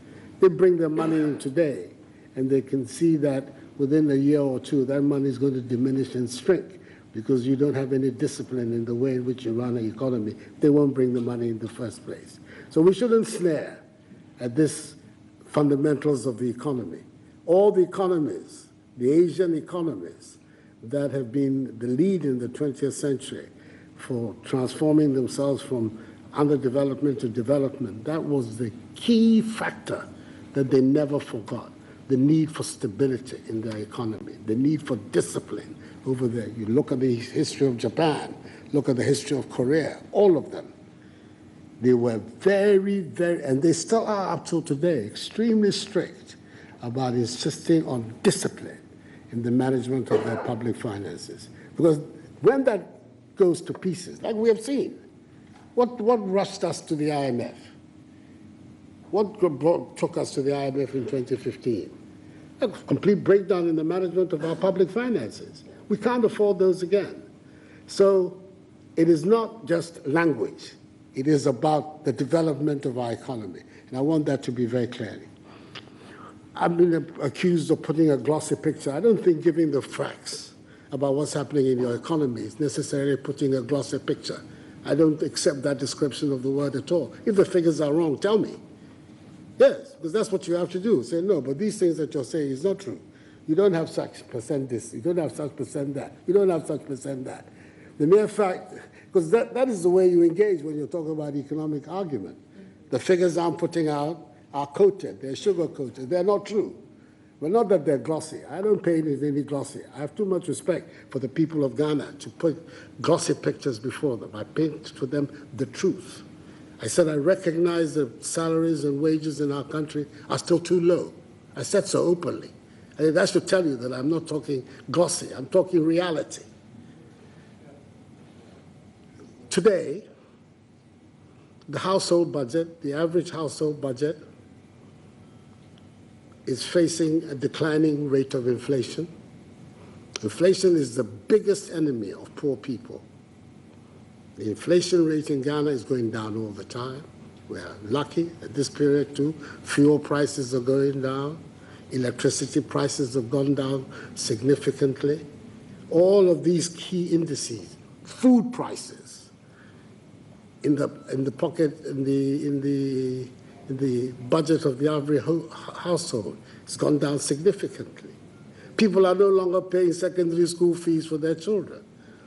They bring their money in today, and they can see that within a year or two, that money is going to diminish and shrink because you don't have any discipline in the way in which you run an economy. They won't bring the money in the first place. So we shouldn't snare at this fundamentals of the economy. All the economies, the Asian economies, that have been the lead in the 20th century for transforming themselves from underdevelopment to development, that was the key factor that they never forgot. The need for stability in their economy, the need for discipline over there. You look at the history of Japan, look at the history of Korea, all of them. They were very, very, and they still are up till today, extremely strict about insisting on discipline in the management of their public finances. Because when that goes to pieces, like we have seen, what rushed us to the IMF? What took us to the IMF in 2015? A complete breakdown in the management of our public finances. We can't afford those again. So it is not just language. It is about the development of our economy. And I want that to be very clear. I've been accused of putting a glossy picture. I don't think giving the facts about what's happening in your economy is necessarily putting a glossy picture. I don't accept that description of the word at all. If the figures are wrong, tell me. Yes, because that's what you have to do. Say, no, but these things that you're saying is not true. You don't have such percent this, you don't have such percent that, you don't have such percent that. The mere fact, because that is the way you engage when you're talking about economic argument. The figures I'm putting out are coated, they're sugar-coated, they're not true. Well, not that they're glossy. I don't paint it any glossy. I have too much respect for the people of Ghana to put glossy pictures before them. I paint for them the truth. I said I recognize the salaries and wages in our country are still too low. I said so openly. And that should tell you that I'm not talking glossy, I'm talking reality. Today, the household budget, the average household budget, is facing a declining rate of inflation. Inflation is the biggest enemy of poor people. The inflation rate in Ghana is going down all the time. We are lucky at this period too. Fuel prices are going down. Electricity prices have gone down significantly. All of these key indices, food prices, in the budget of the average household, it's gone down significantly. People are no longer paying secondary school fees for their children.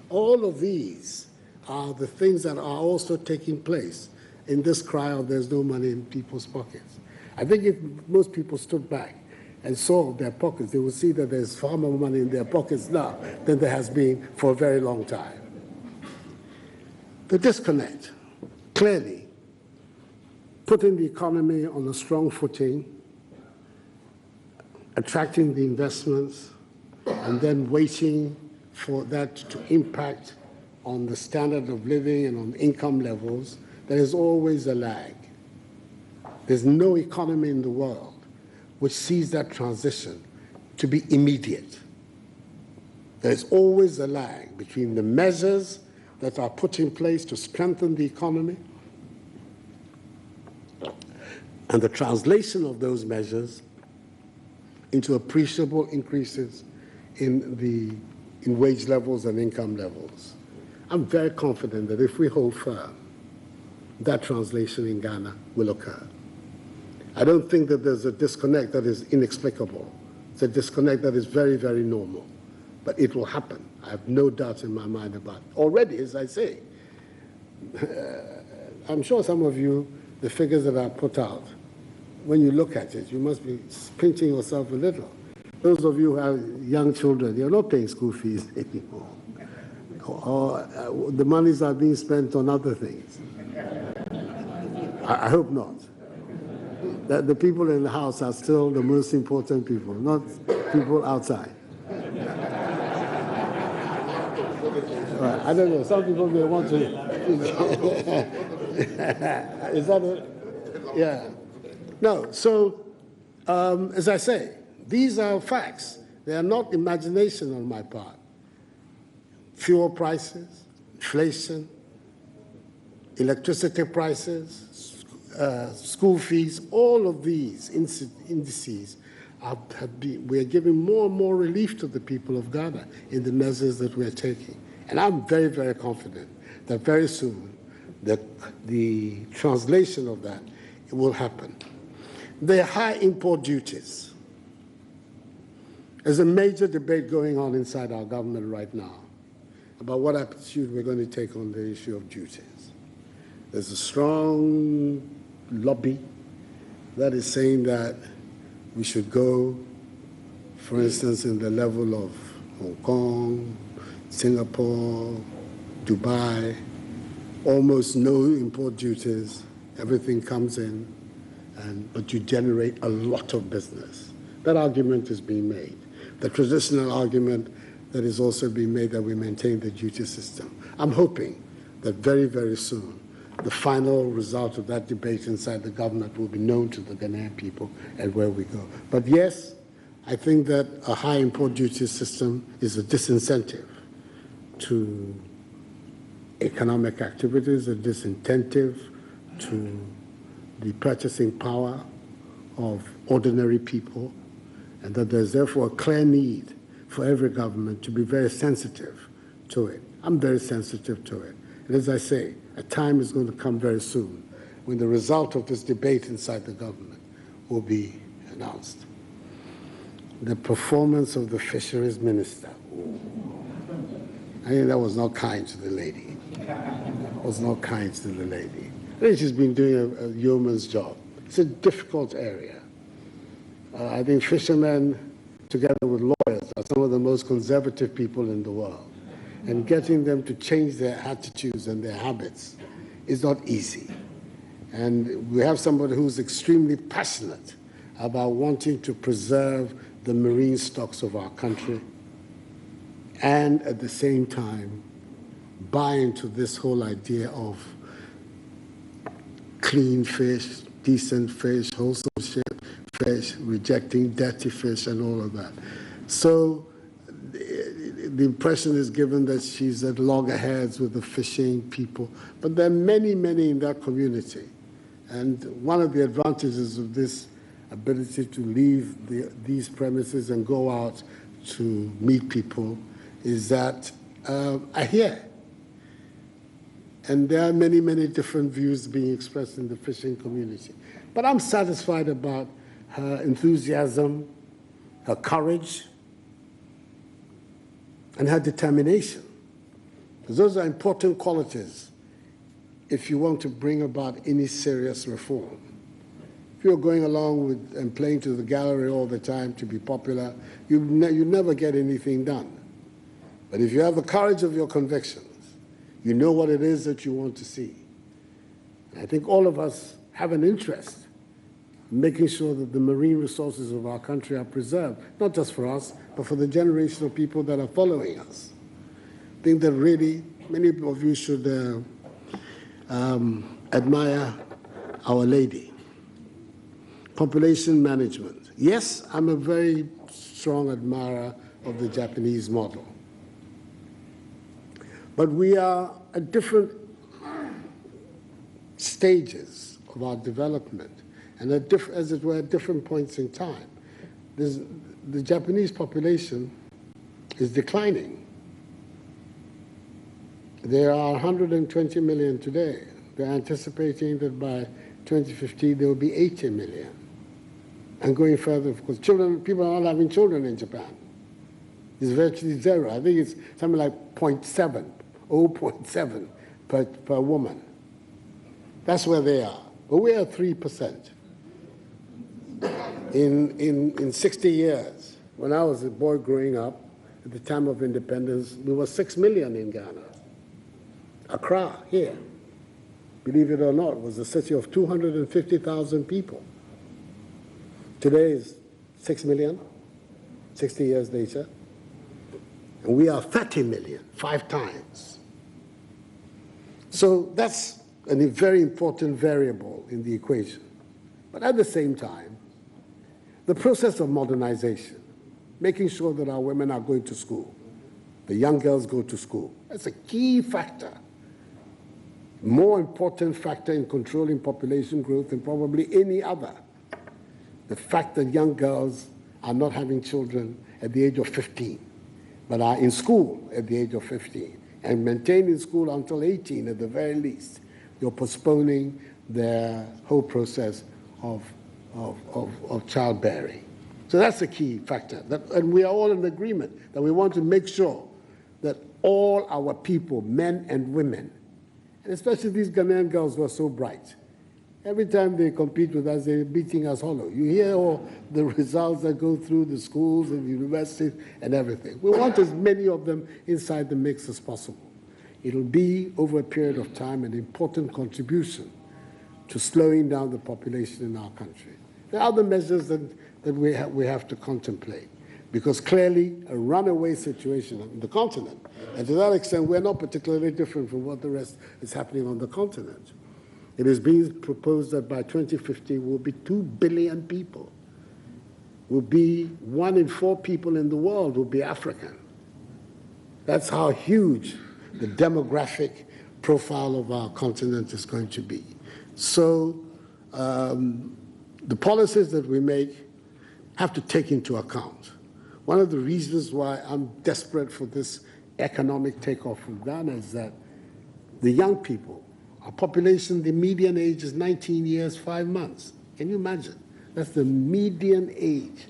All of these are the things that are also taking place in this cry of there's no money in people's pockets. I think if most people stood back and saw their pockets, they would see that there's far more money in their pockets now than there has been for a very long time. The disconnect, clearly, putting the economy on a strong footing, attracting the investments, and then waiting for that to impact on the standard of living and on income levels, there is always a lag. There's no economy in the world which sees that transition to be immediate. There's always a lag between the measures that are put in place to strengthen the economy and the translation of those measures into appreciable increases in wage levels and income levels. I'm very confident that if we hold firm, that translation in Ghana will occur. I don't think that there's a disconnect that is inexplicable. It's a disconnect that is very, very normal. But it will happen. I have no doubt in my mind about it. Already, as I say, I'm sure some of you, the figures that are put out, when you look at it, you must be pinching yourself a little. Those of you who have young children, you're not paying school fees anymore. Or the monies are being spent on other things. I hope not. That the people in the house are still the most important people, not people outside. Right, I don't know. Some people may want to. Is that it? Yeah. No. So, as I say, these are facts. They are not imagination on my part. Fuel prices, inflation, electricity prices, school fees, all of these indices we are giving more and more relief to the people of Ghana in the measures that we're taking. And I'm very, very confident that very soon the translation of that will happen. There are high import duties. There's a major debate going on inside our government right now about what attitude we're going to take on the issue of duties. There's a strong lobby that is saying that we should go, for instance, in the level of Hong Kong, Singapore, Dubai, almost no import duties, everything comes in, but you generate a lot of business. That argument is being made. The traditional argument that is also being made that we maintain the duty system. I'm hoping that very, very soon, the final result of that debate inside the government will be known to the Ghanaian people and where we go. But yes, I think that a high import duty system is a disincentive to economic activities, a disincentive to the purchasing power of ordinary people, and that there's therefore a clear need for every government to be very sensitive to it. I'm very sensitive to it. And as I say, a time is going to come very soon when the result of this debate inside the government will be announced. The performance of the fisheries minister. I think that was not kind to the lady. It was not kind to the lady. I think she's been doing a yeoman's job. It's a difficult area. I think fishermen, together with lawyers, are some of the most conservative people in the world. And getting them to change their attitudes and their habits is not easy. And we have somebody who's extremely passionate about wanting to preserve the marine stocks of our country and at the same time buy into this whole idea of clean fish, decent fish, wholesome fish, rejecting dirty fish and all of that. So the impression is given that she's at loggerheads with the fishing people, but there are many, many in that community. And one of the advantages of this ability to leave these premises and go out to meet people is that I hear. And there are many, many different views being expressed in the fishing community. But I'm satisfied about her enthusiasm, her courage, and her determination. Because those are important qualities if you want to bring about any serious reform. If you're going along with and playing to the gallery all the time to be popular, you never get anything done. But if you have the courage of your convictions, you know what it is that you want to see. And I think all of us have an interest in making sure that the marine resources of our country are preserved, not just for us, but for the generation of people that are following us. I think that really many of you should admire Our Lady. Population management. Yes, I'm a very strong admirer of the Japanese model. But we are at different stages of our development, and as it were, at different points in time. The Japanese population is declining. There are 120 million today. They're anticipating that by 2050 there will be 80 million. And going further, of course, people are not having children in Japan. It's virtually zero. I think it's something like 0.7 per woman. That's where they are. But we are 3%. In 60 years, when I was a boy growing up, at the time of independence, we were 6 million in Ghana. Accra, here, believe it or not, was a city of 250,000 people. Today is 6 million, 60 years later. And we are 30 million, 5 times. So that's a very important variable in the equation. But at the same time, the process of modernization, making sure that our women are going to school, the young girls go to school, that's a key factor. More important factor in controlling population growth than probably any other. The fact that young girls are not having children at the age of 15, but are in school at the age of 15, and maintain in school until 18 at the very least. You're postponing their whole process of childbearing. So that's a key factor. And we are all in agreement that we want to make sure that all our people, men and women, and especially these Ghanaian girls who are so bright, every time they compete with us, they're beating us hollow. You hear all the results that go through the schools and the universities and everything. We want as many of them inside the mix as possible. It'll be, over a period of time, an important contribution to slowing down the population in our country. There are other measures that we have to contemplate, because clearly a runaway situation on the continent, and to that extent, we're not particularly different from what the rest is happening on the continent. It is being proposed that by 2050, we'll be 2 billion people. Will be 1 in 4 people in the world will be African. That's how huge the demographic profile of our continent is going to be. So the policies that we make have to take into account. One of the reasons why I'm desperate for this economic takeoff from Ghana is that the young people, our population, the median age is 19 years, 5 months. Can you imagine? That's the median age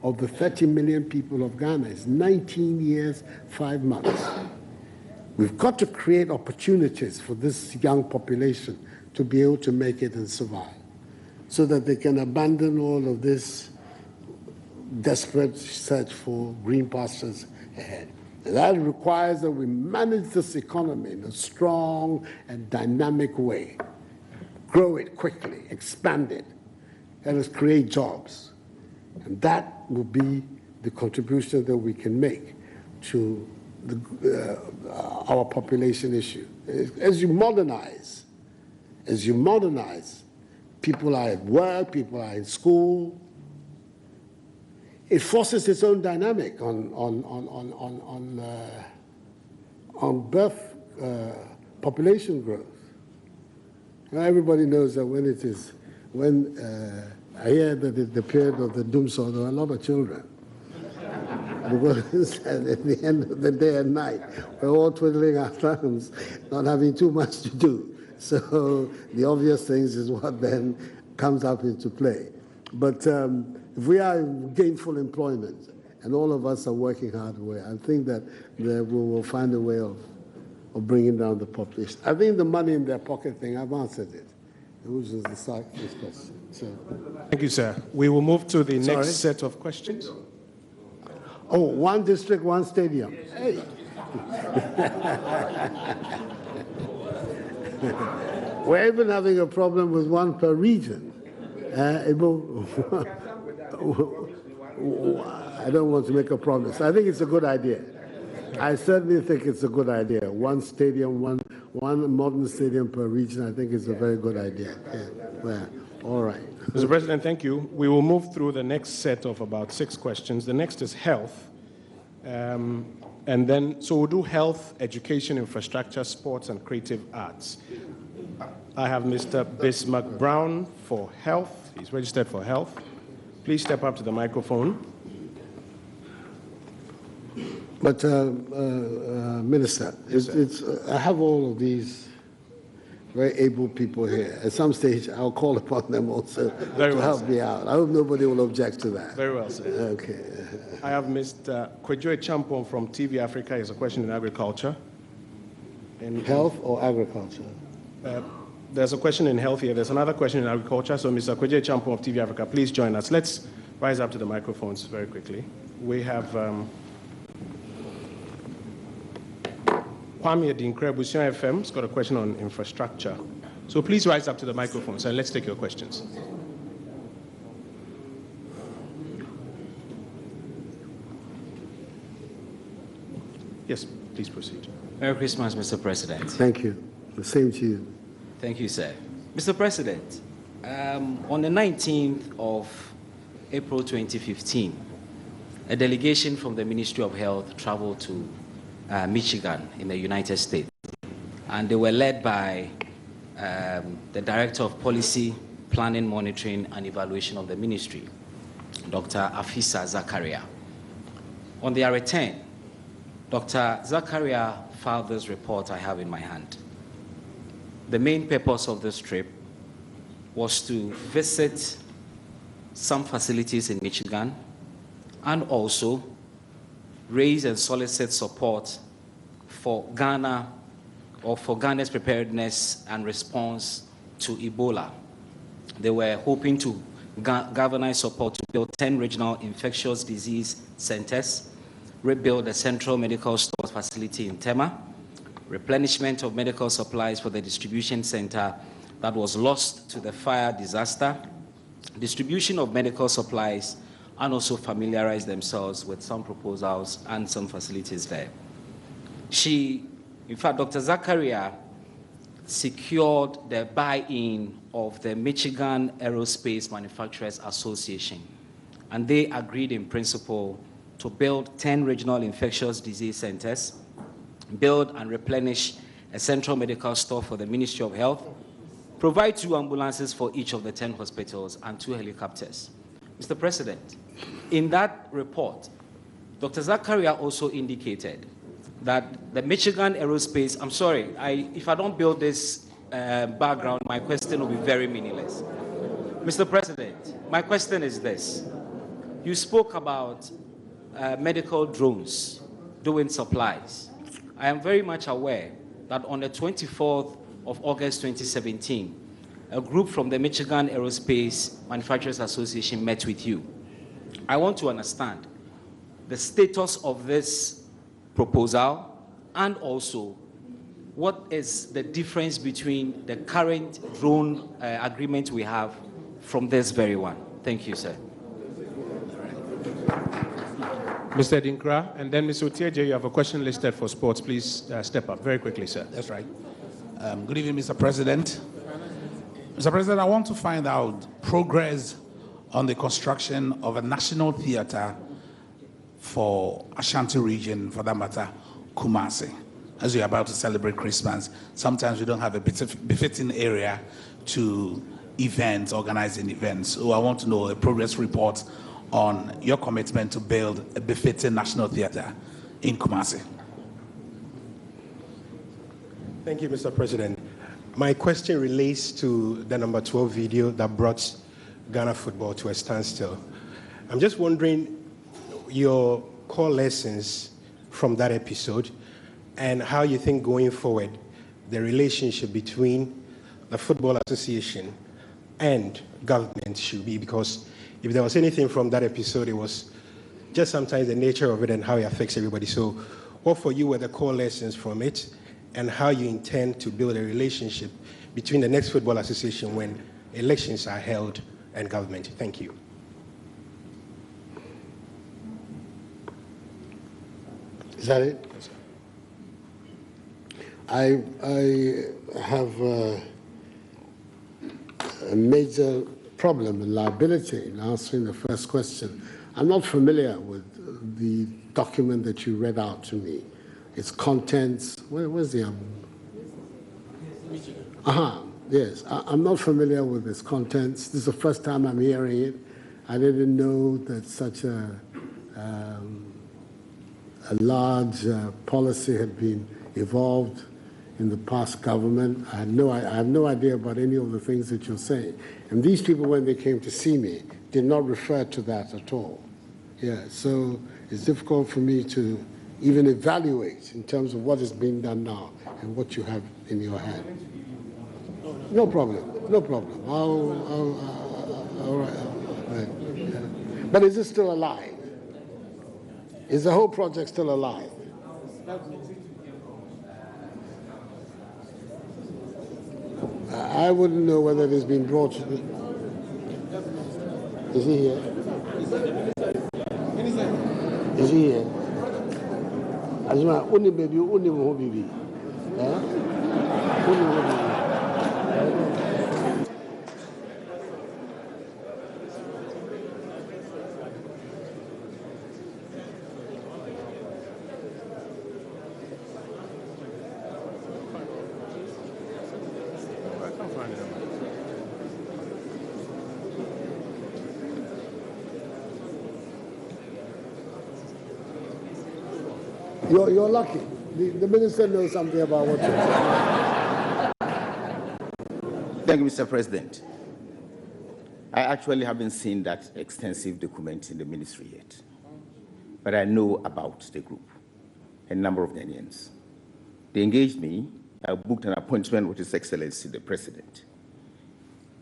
of the 30 million people of Ghana. It's 19 years, 5 months. We've got to create opportunities for this young population to be able to make it and survive, so that they can abandon all of this desperate search for green pastures ahead. And that requires that we manage this economy in a strong and dynamic way, grow it quickly, expand it, and let's create jobs. And that will be the contribution that we can make to our population issue. As you modernize, people are at work, people are in school. It forces its own dynamic on birth population growth. Now, everybody knows that when I hear that it's the period of the doomsday, there are a lot of children. Because at the end of the day and night, we're all twiddling our thumbs, not having too much to do. So the obvious things is what then comes up into play. But if we are in gainful employment and all of us are working hard, I think that we will find a way of bringing down the population. I think the money in their pocket thing, I've answered it. It was just the start of this question. So. Thank you, sir. We will move to the next set of questions. Oh, one district, one stadium. Hey. We're even having a problem with one per region. I don't want to make a promise. I think it's a good idea. I certainly think it's a good idea. One stadium, one modern stadium per region, I think is a very good idea. Yeah. Well, all right. Mr. President, thank you. We will move through the next set of about 6 questions. The next is health. And then, so we'll do health, education, infrastructure, sports, and creative arts. I have Mr. Bismarck Brown for health. He's registered for health. Please step up to the microphone. But, Minister, I have all of these very able people here. At some stage, I'll call upon them also to help me out. I hope nobody will object to that. Very well, sir. Okay. I have Mr. Kwejoe Champon from TV Africa. He has a question in agriculture. In health or agriculture? There's a question in health here. There's another question in agriculture. So, Mr. Kwejoe Champon of TV Africa, please join us. Let's rise up to the microphones very quickly. We have Kwame Adinkre, Busia FM, has got a question on infrastructure. So please rise up to the microphones and let's take your questions. Yes, please proceed. Merry Christmas, Mr. President. Thank you. The same to you. Thank you, sir. Mr. President, on the 19th of April 2015, a delegation from the Ministry of Health traveled to Michigan in the United States. And they were led by the Director of Policy, Planning, Monitoring, and Evaluation of the Ministry, Dr. Afisa Zakaria. On their return, Dr. Zakaria filed this report I have in my hand. The main purpose of this trip was to visit some facilities in Michigan and also raise and solicit support for Ghana or for Ghana's preparedness and response to Ebola. They were hoping to galvanize support to build 10 regional infectious disease centers, rebuild a central medical stores facility in Tema, replenishment of medical supplies for the distribution center that was lost to the fire disaster, distribution of medical supplies, and also familiarize themselves with some proposals and some facilities there. In fact, Dr. Zakaria secured the buy-in of the Michigan Aerospace Manufacturers Association, and they agreed in principle to build 10 regional infectious disease centers, build and replenish a central medical store for the Ministry of Health, provide 2 ambulances for each of the 10 hospitals, and 2 helicopters. Mr. President, in that report, Dr. Zakaria also indicated that the Michigan Aerospace, I'm sorry, if I don't build this background, my question will be very meaningless. Mr. President, my question is this. You spoke about medical drones doing supplies. I am very much aware that on the 24th of August 2017, a group from the Michigan Aerospace Manufacturers Association met with you. I want to understand the status of this proposal and also what is the difference between the current drone agreement we have from this very one. Thank you, sir. Mr. Dinkra, and then Mr. Utieje, you have a question listed for sports. Please step up very quickly, sir. That's right. Good evening, Mr. President. Mr. President, I want to find out progress on the construction of a national theater for Ashanti region, for that matter, Kumasi. As we're about to celebrate Christmas, sometimes we don't have a befitting area to organizing events. So I want to know a progress report on your commitment to build a befitting national theater in Kumasi. Thank you, Mr. President. My question relates to the number 12 video that brought Ghana football to a standstill. I'm just wondering your core lessons from that episode and how you think going forward the relationship between the Football Association and government should be, because if there was anything from that episode, it was just sometimes the nature of it and how it affects everybody. So what for you were the core lessons from it, and how you intend to build a relationship between the next Football Association when elections are held and government? Thank you. Is that it? Yes, sir. I have a major problem and liability in answering the first question. I'm not familiar with the document that you read out to me. Its contents, where's the yes. I'm not familiar with its contents. This is the first time I'm hearing it. I didn't know that such a large policy had been evolved in the past government. I have no idea about any of the things that you're saying. And these people, when they came to see me, did not refer to that at all. Yeah, so it's difficult for me to even evaluate in terms of what is being done now and what you have in your hand. No problem, no problem. All right. But is it still alive? Is the whole project still alive? I wouldn't know whether it has been brought to the... Is he here? Is he here? Azuma, uni baby, uni mo baby. Uni mo baby. You're lucky. The minister knows something about what you're saying. Thank you, Mr. President. I actually haven't seen that extensive document in the ministry yet, but I know about the group, a number of Ghanaians. They engaged me. I booked an appointment with His Excellency, the President.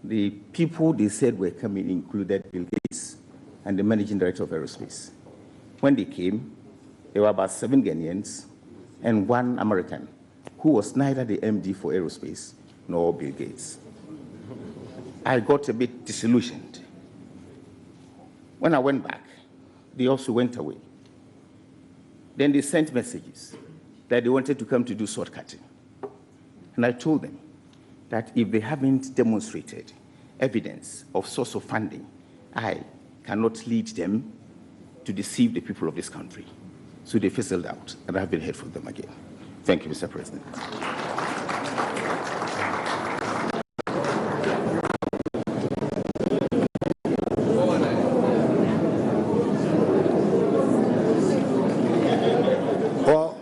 The people they said were coming included Bill Gates and the Managing Director of Aerospace. When they came, there were about 7 Ghanaians and 1 American who was neither the MD for aerospace nor Bill Gates. I got a bit disillusioned. When I went back, they also went away. Then they sent messages that they wanted to come to do sword cutting. And I told them that if they haven't demonstrated evidence of source of funding, I cannot lead them to deceive the people of this country. So they fizzled out, and I haven't heard from them again. Thank you, Mr. President. Well,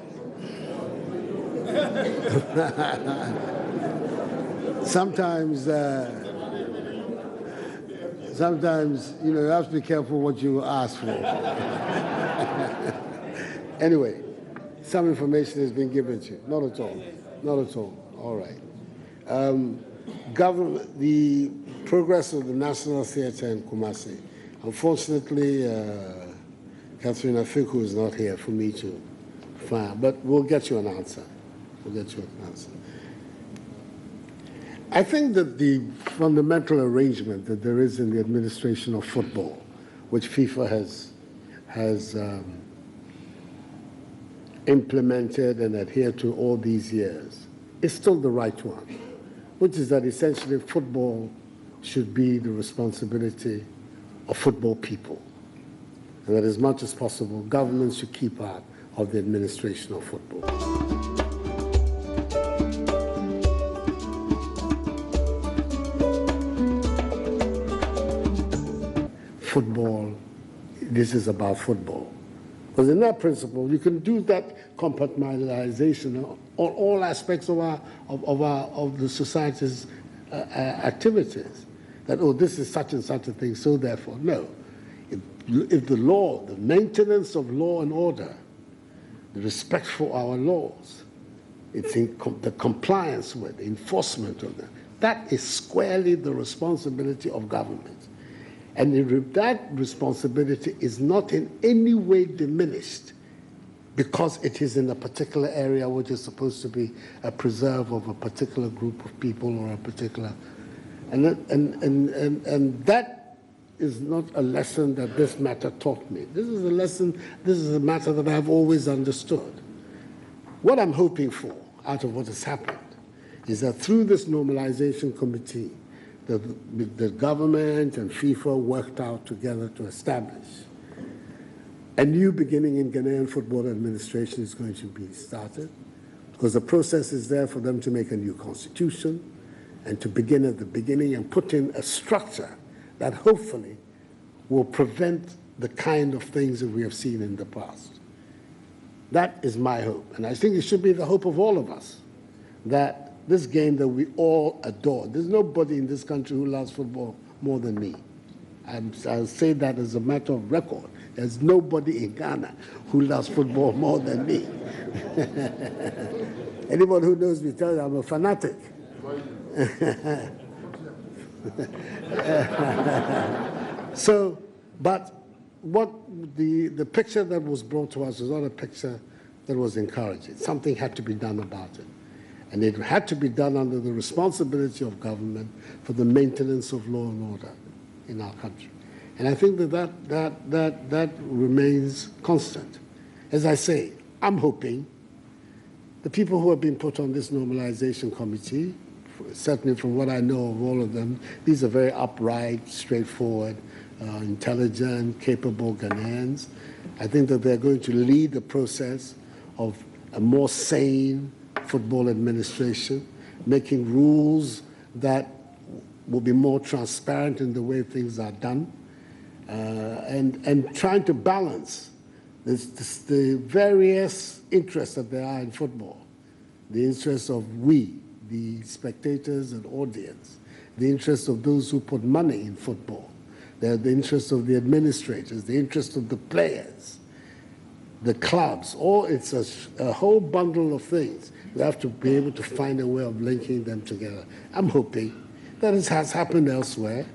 sometimes, you have to be careful what you ask for. Anyway, some information has been given to you. Not at all. Not at all. All right. The progress of the National Theatre in Kumasi. Unfortunately, Catherine Afiku is not here for me to find, but we'll get you an answer. We'll get you an answer. I think that the fundamental arrangement that there is in the administration of football, which FIFA has implemented and adhered to all these years is still the right one, which is that essentially football should be the responsibility of football people. And that as much as possible, governments should keep out of the administration of football. Football, this is about football. Because in that principle, you can do that compartmentalization on all aspects of the society's activities. That, oh, this is such and such a thing, so therefore, no. If the law, the maintenance of law and order, the respect for our laws, it's in the compliance with, the enforcement of them, that is squarely the responsibility of government. And if that responsibility is not in any way diminished because it is in a particular area which is supposed to be a preserve of a particular group of people or a particular, and that is not a lesson that this matter taught me. This is a lesson, this is a matter that I've always understood. What I'm hoping for out of what has happened is that through this normalization committee, the government and FIFA worked out together to establish a new beginning in Ghanaian football administration is going to be started, because the process is there for them to make a new constitution and to begin at the beginning and put in a structure that hopefully will prevent the kind of things that we have seen in the past. That is my hope, and I think it should be the hope of all of us, that this game that we all adore, there's nobody in this country who loves football more than me. I'll say that as a matter of record. There's nobody in Ghana who loves football more than me. Anyone who knows me tells me I'm a fanatic. So, but what the picture that was brought to us was not a picture that was encouraging. Something had to be done about it. And it had to be done under the responsibility of government for the maintenance of law and order in our country. And I think that remains constant. As I say, I'm hoping the people who have been put on this normalization committee, certainly from what I know of all of them, these are very upright, straightforward, intelligent, capable Ghanaians. I think that they're going to lead the process of a more sane football administration, making rules that will be more transparent in the way things are done, and trying to balance the various interests that there are in football. The interests of we, the spectators and audience, the interests of those who put money in football, the interests of the administrators, the interests of the players, the clubs, it's a whole bundle of things. We have to be able to find a way of linking them together. I'm hoping that it has happened elsewhere.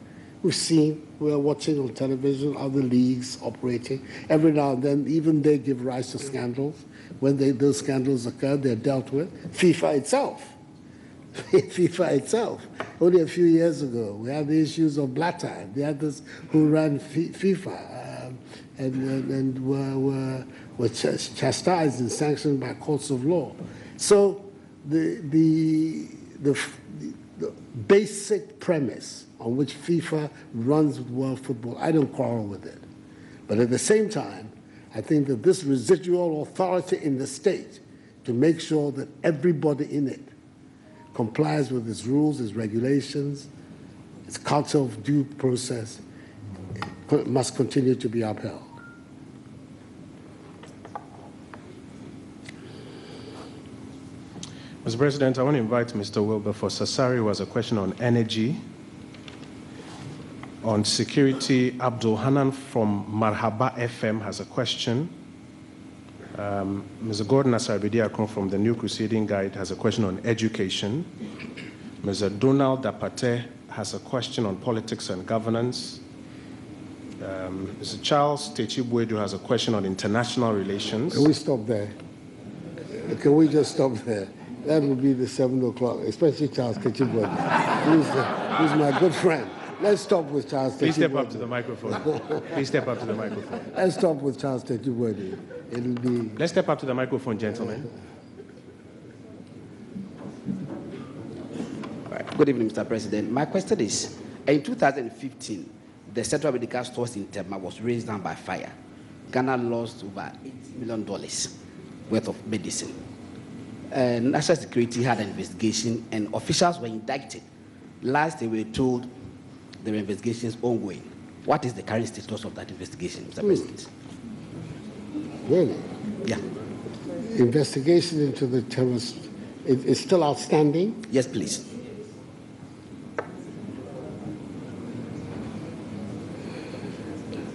We're watching on television other leagues operating. Every now and then, even they give rise to scandals. When those scandals occur, they're dealt with. FIFA itself. Only a few years ago, we had the issues of Blatter, the others who ran FIFA, and were chastised and sanctioned by courts of law. So the basic premise on which FIFA runs world football, I don't quarrel with it. But at the same time, I think that this residual authority in the state to make sure that everybody in it complies with its rules, its regulations, its culture of due process must continue to be upheld. Mr. President, I want to invite Mr. Wilberforce Sassari, who has a question on energy. On security, Abdul Hanan from Marhaba FM has a question. Mr. Gordon Asarbidi from the New Crusading Guide has a question on education. Mr. Donald Dapate has a question on politics and governance. Mr. Charles Techibwedu has a question on international relations. Can we stop there? Can we just stop there? That would be the 7 o'clock, especially Charles Techibwedu, who's my good friend. Let's stop with Charles Techibwedu. Please step up to the microphone. Please step up to the microphone. Let's stop with Charles Techibwedu. it'll be... Let's step up to the microphone, gentlemen. Good evening, Mr. President. My question is, in 2015, the Central Medical Stores in Tema was raised down by fire. Ghana lost over $8 million worth of medicine. National Security had an investigation and officials were indicted. Last they were told the investigation is ongoing. What is the current status of that investigation, Mr. President? Really? Yeah. Investigation into the terrorist is still outstanding? Yes, please.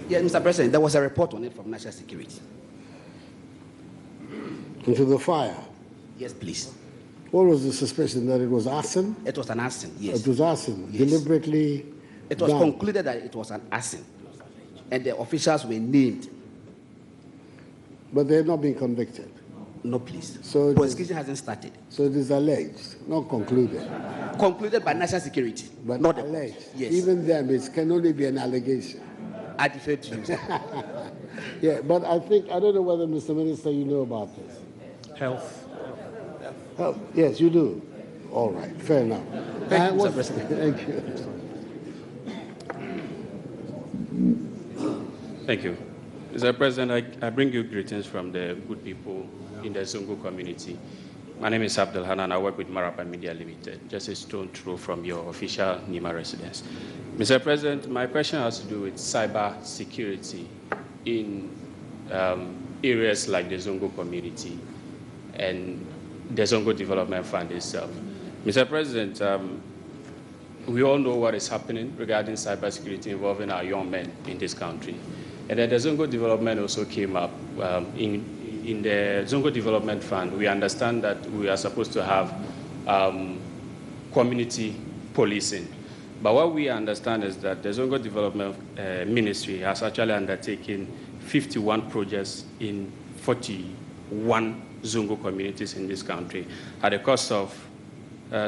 Yes, Mr. President, there was a report on it from National Security. Into the fire? Yes, please. What was the suspicion, that it was arson? It was an arson, yes. It was arson, Yes. deliberately It was done. concluded that it was an arson, and the officials were named. But they have not been convicted? No, please. So prosecution hasn't started. So it is alleged, not concluded? Concluded by National Security, but not alleged. Yes. Even them, it can only be an allegation. I defer to you, sir. Yeah, but I don't know whether, Mr. Minister, you know about this. Health. Health. Yes, you do. All right, fair enough. Thank you, Mr. President. Thank you. Thank you. Mr. President, I bring you greetings from the good people in the Zongo community. My name is Abdul Hanan. I work with Marapa Media Limited, just a stone throw from your official Nima residence. Mr. President, my question has to do with cyber security in areas like the Zongo community and the Zongo Development Fund itself. Mr. President, we all know what is happening regarding cybersecurity involving our young men in this country. And then the Zongo Development also came up. In the Zongo Development Fund, we understand that we are supposed to have community policing. But what we understand is that the Zongo Development Ministry has actually undertaken 51 projects in 41 Zongo communities in this country at a cost of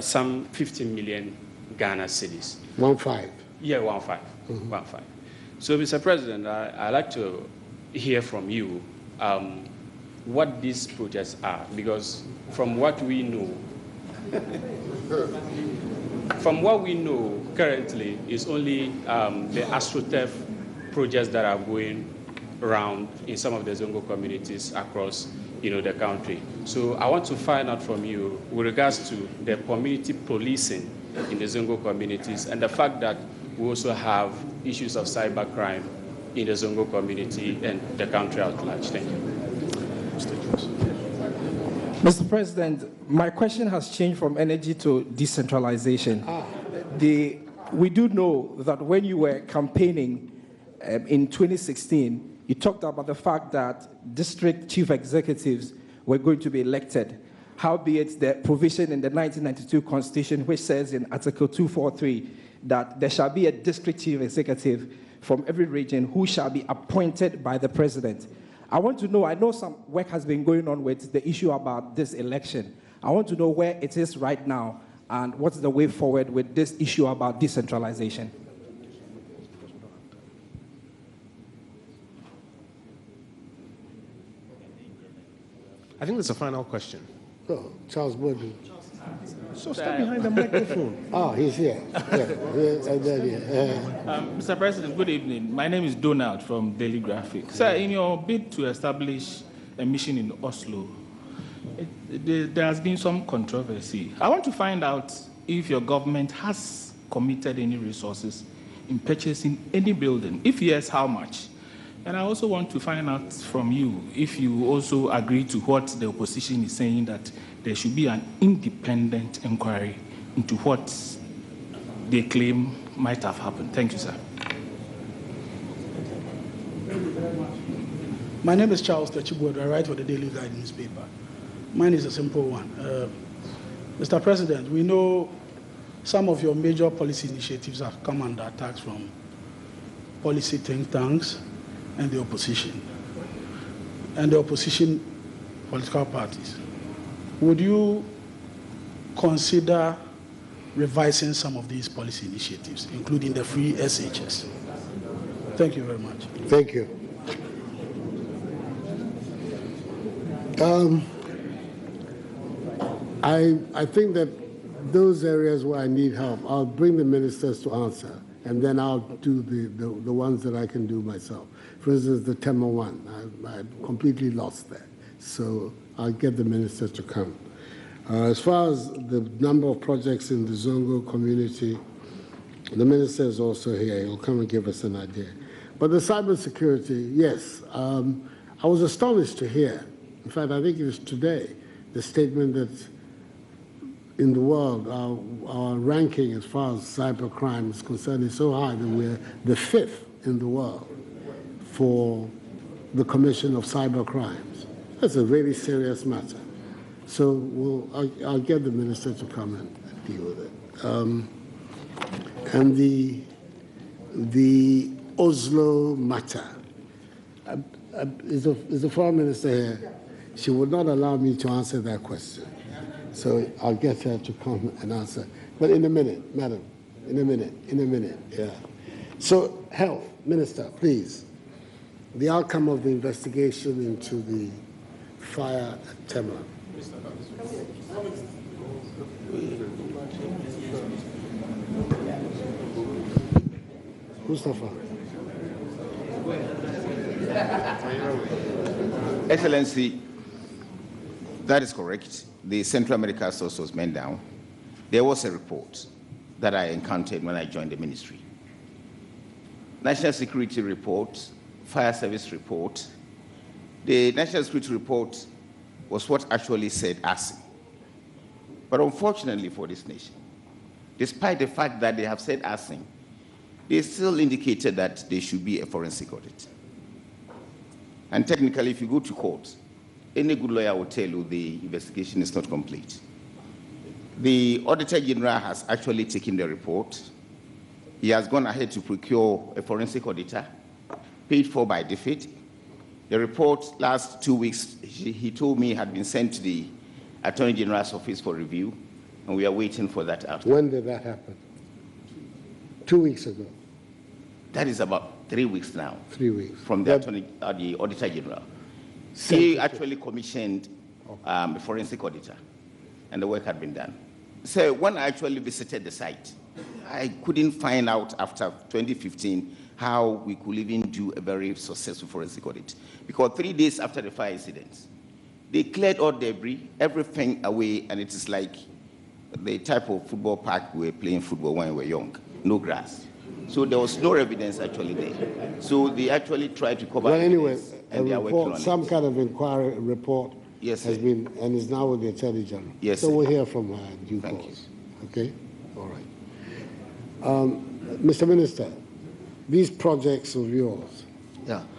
some 50 million Ghana cedis. 1.5. Yeah, 1.5. 1.5. So, Mr. President, I'd like to hear from you what these projects are, because from what we know, currently is only the AstroTurf projects that are going around in some of the Zongo communities across the country. So I want to find out from you with regards to the community policing in the Zongo communities and the fact that we also have issues of cybercrime in the Zongo community and the country at large. Thank you. Mr. President, my question has changed from energy to decentralization. We do know that when you were campaigning in 2016, you talked about the fact that district chief executives were going to be elected. Howbeit, the provision in the 1992 Constitution, which says in Article 243 that there shall be a district chief executive from every region who shall be appointed by the president. I want to know, I know some work has been going on with the issue about this election. I want to know where it is right now and what's the way forward with this issue about decentralization. I think that's a final question. Oh, Charles Borden. So step behind the microphone. Oh, he's here. Mr. President, good evening. My name is Donald from Daily Graphic. Sir, in your bid to establish a mission in Oslo, there has been some controversy. I want to find out if your government has committed any resources in purchasing any building. If yes, how much? And I also want to find out from you if you also agree to what the opposition is saying, that there should be an independent inquiry into what they claim might have happened. Thank you, sir. My name is Charles Techibuodo. I write for the Daily Guide newspaper. Mine is a simple one. Mr. President, we know some of your major policy initiatives have come under attacks from policy think tanks and the opposition political parties. Would you consider revising some of these policy initiatives, including the free SHS? Thank you very much. Thank you. I think that those areas where I need help, I'll bring the ministers to answer, and then I'll do the ones that I can do myself. For instance, the Tema one, I completely lost that. So I'll get the ministers to come. As far as the number of projects in the Zongo community, the minister is also here. He'll come and give us an idea. But the cybersecurity, yes. I was astonished to hear, in fact, I think it was today, the statement that in the world, our ranking as far as cybercrime is concerned is so high that we're the 5th in the world for the commission of cyber crimes. That's a really serious matter. So I'll get the minister to come and deal with it. And the Oslo matter. Is the foreign minister here? She would not allow me to answer that question. So I'll get her to come and answer. But in a minute, madam, in a minute, yeah. So, Health, Minister, please. The outcome of the investigation into the fire at Tema. Mustafa. Excellency, that is correct. The Central America source was meant down. There was a report that I encountered when I joined the ministry. National Security Report, Fire Service Report. The National Security Report was what actually said ASI. But unfortunately for this nation, despite the fact that they have said ASI, they still indicated that there should be a forensic audit. And technically, if you go to court, any good lawyer will tell you the investigation is not complete. The Auditor General has actually taken the report. He has gone ahead to procure a forensic auditor, paid for by DFID. The report last 2 weeks, he told me, had been sent to the Attorney General's office for review, and we are waiting for that outcome. When did that happen? 2 weeks ago. That is about 3 weeks now. 3 weeks. From the the Auditor General. He actually commissioned a forensic auditor, and the work had been done. So when I actually visited the site, I couldn't find out after 2015 how we could even do a very successful forensic audit. Because 3 days after the fire incident, they cleared all debris, everything away, and it is like the type of football park we were playing football when we were young, no grass. So there was no evidence actually there. So they actually tried to cover well, anyway, and they are working on some it. kind of inquiry report yes, has been, and is now with the Attorney General. Yes, so sir. we'll hear from her in due course. Okay? All right. Mr. Minister, these projects of yours,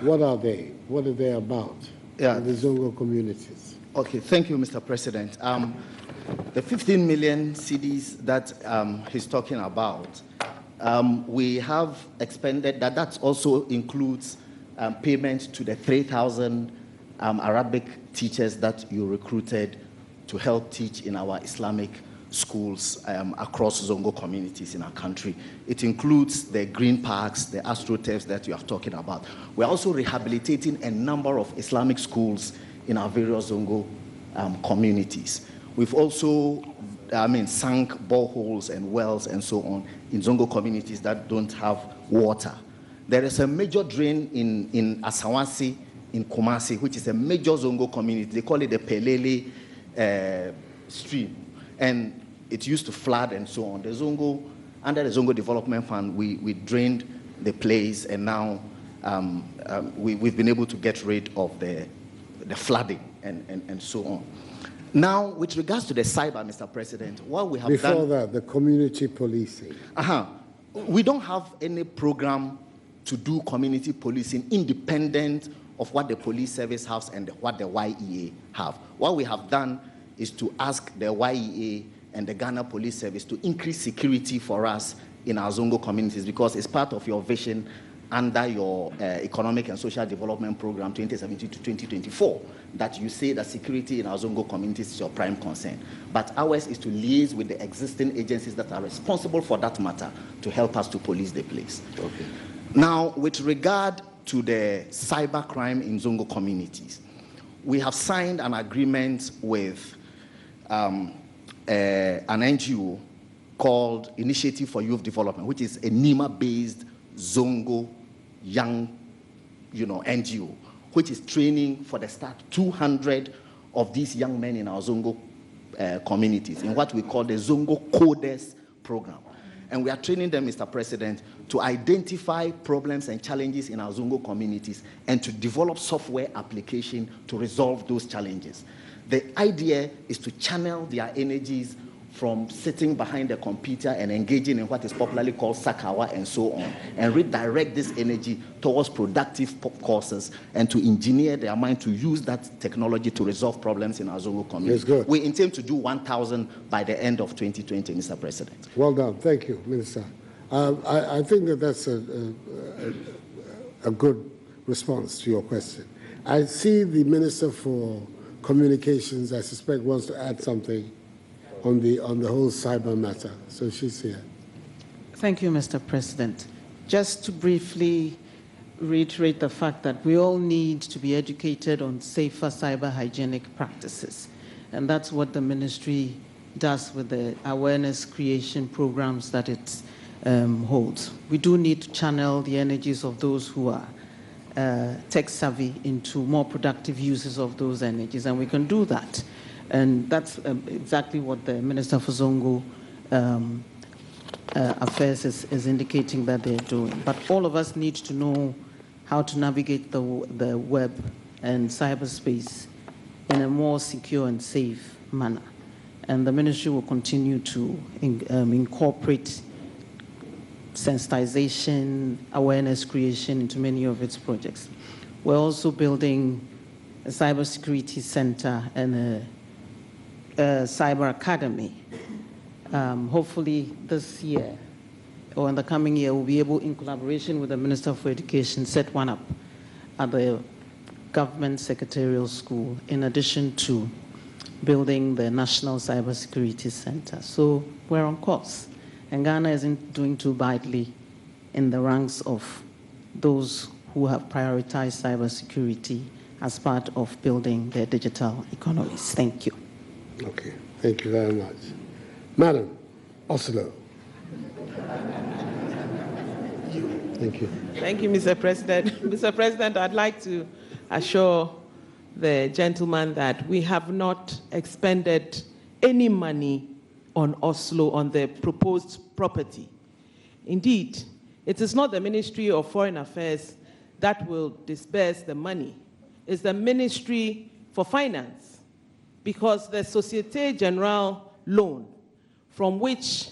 what are they? What are they about in the Zongo communities? Okay, thank you, Mr. President. The 15 million CDs that he's talking about, we have expended that. That also includes payment to the 3,000 Arabic teachers that you recruited to help teach in our Islamic schools across Zongo communities in our country. It includes the green parks, the astroturfs that you are talking about. We're also rehabilitating a number of Islamic schools in our various Zongo communities. We've also sunk boreholes and wells and so on in Zongo communities that don't have water. There is a major drain in Asawasi, in Kumasi, which is a major Zongo community. They call it the Pelele stream. And it used to flood and so on. Under the Zongo Development Fund, we drained the place, and now we've been able to get rid of the flooding and so on. Now, with regards to the cyber, Mr. President, what we have done... Before that, the community policing. We don't have any program to do community policing independent of what the police service has and what the YEA have. What we have done is to ask the YEA and the Ghana Police Service to increase security for us in our Zongo communities, because it's part of your vision under your Economic and Social Development Program 2017 to 2024, that you say that security in our Zongo communities is your prime concern. But ours is to liaise with the existing agencies that are responsible for that matter to help us to police the place. Okay. Now, with regard to the cyber crime in Zongo communities, we have signed an agreement with an NGO called Initiative for Youth Development, which is a NIMA-based Zongo young, NGO, which is training for the start 200 of these young men in our Zongo communities in what we call the Zongo Coders program. And we are training them, Mr. President, to identify problems and challenges in our Zongo communities and to develop software application to resolve those challenges. The idea is to channel their energies from sitting behind a computer and engaging in what is popularly called Sakawa and so on, and redirect this energy towards productive courses and to engineer their mind to use that technology to resolve problems in our Zongo community. We intend to do 1,000 by the end of 2020, Mr. President. Well done. Thank you, Minister. I think that's a good response to your question. I see the Minister for Communications, I suspect, wants to add something on the whole cyber matter. So she's here. Thank you, Mr. President. Just to briefly reiterate the fact that we all need to be educated on safer cyber hygienic practices. And that's what the ministry does with the awareness creation programs that it holds. We do need to channel the energies of those who are tech savvy into more productive uses of those energies, and we can do that. And that's exactly what the Minister for Zongo Affairs is indicating that they're doing. But all of us need to know how to navigate the web and cyberspace in a more secure and safe manner. And the ministry will continue to incorporate sensitization, awareness creation into many of its projects. We're also building a cybersecurity center and a cyber academy. Hopefully this year or in the coming year, we'll be able, in collaboration with the Minister for Education, set one up at the Government Secretarial School, in addition to building the National Cybersecurity Center. So we're on course. And Ghana isn't doing too badly in the ranks of those who have prioritized cybersecurity as part of building their digital economies. Thank you. Okay, thank you very much. Madam, Oslo. Thank you. Thank you, Mr. President. Mr. President, I'd like to assure the gentleman that we have not expended any money on Oslo, on the proposed property. Indeed, it is not the Ministry of Foreign Affairs that will disburse the money. It's the Ministry for Finance, because the Société Générale loan, from which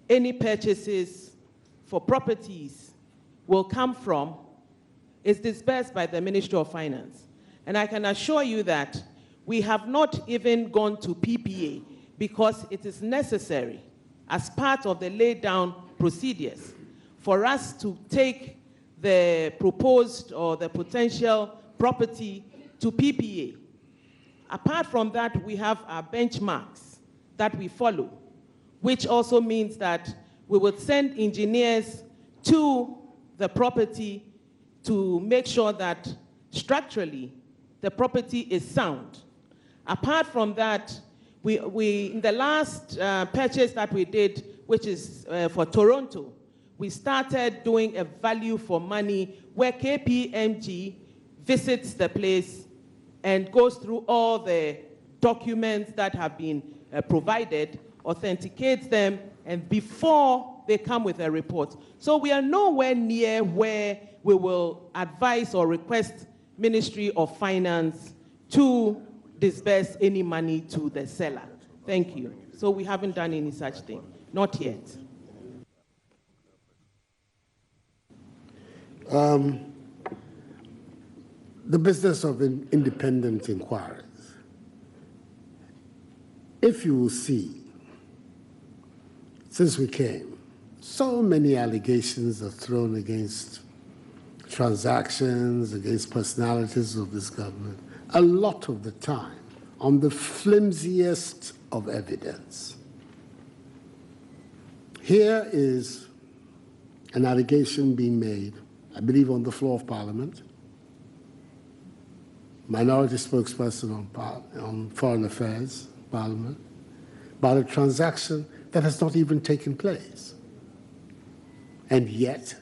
any purchases for properties will come from, is disbursed by the Ministry of Finance. And I can assure you that we have not even gone to PPA, because it is necessary, as part of the laid down procedures, for us to take the proposed or the potential property to PPA. Apart from that, we have our benchmarks that we follow, which also means that we would send engineers to the property to make sure that structurally the property is sound. Apart from that, we in the last purchase that we did, which is for Toronto, we started doing a value for money where KPMG visits the place and goes through all the documents that have been provided, authenticates them, and before they come with a report. So we are nowhere near where we will advise or request Ministry of Finance to disburse any money to the seller. Thank you. So we haven't done any such thing. Not yet. The business of independent inquiries. If you will see, since we came, so many allegations are thrown against transactions, against personalities of this government, a lot of the time on the flimsiest of evidence. Here is an allegation being made, I believe, on the floor of Parliament, minority spokesperson on Foreign Affairs, Parliament, about a transaction that has not even taken place. And yet,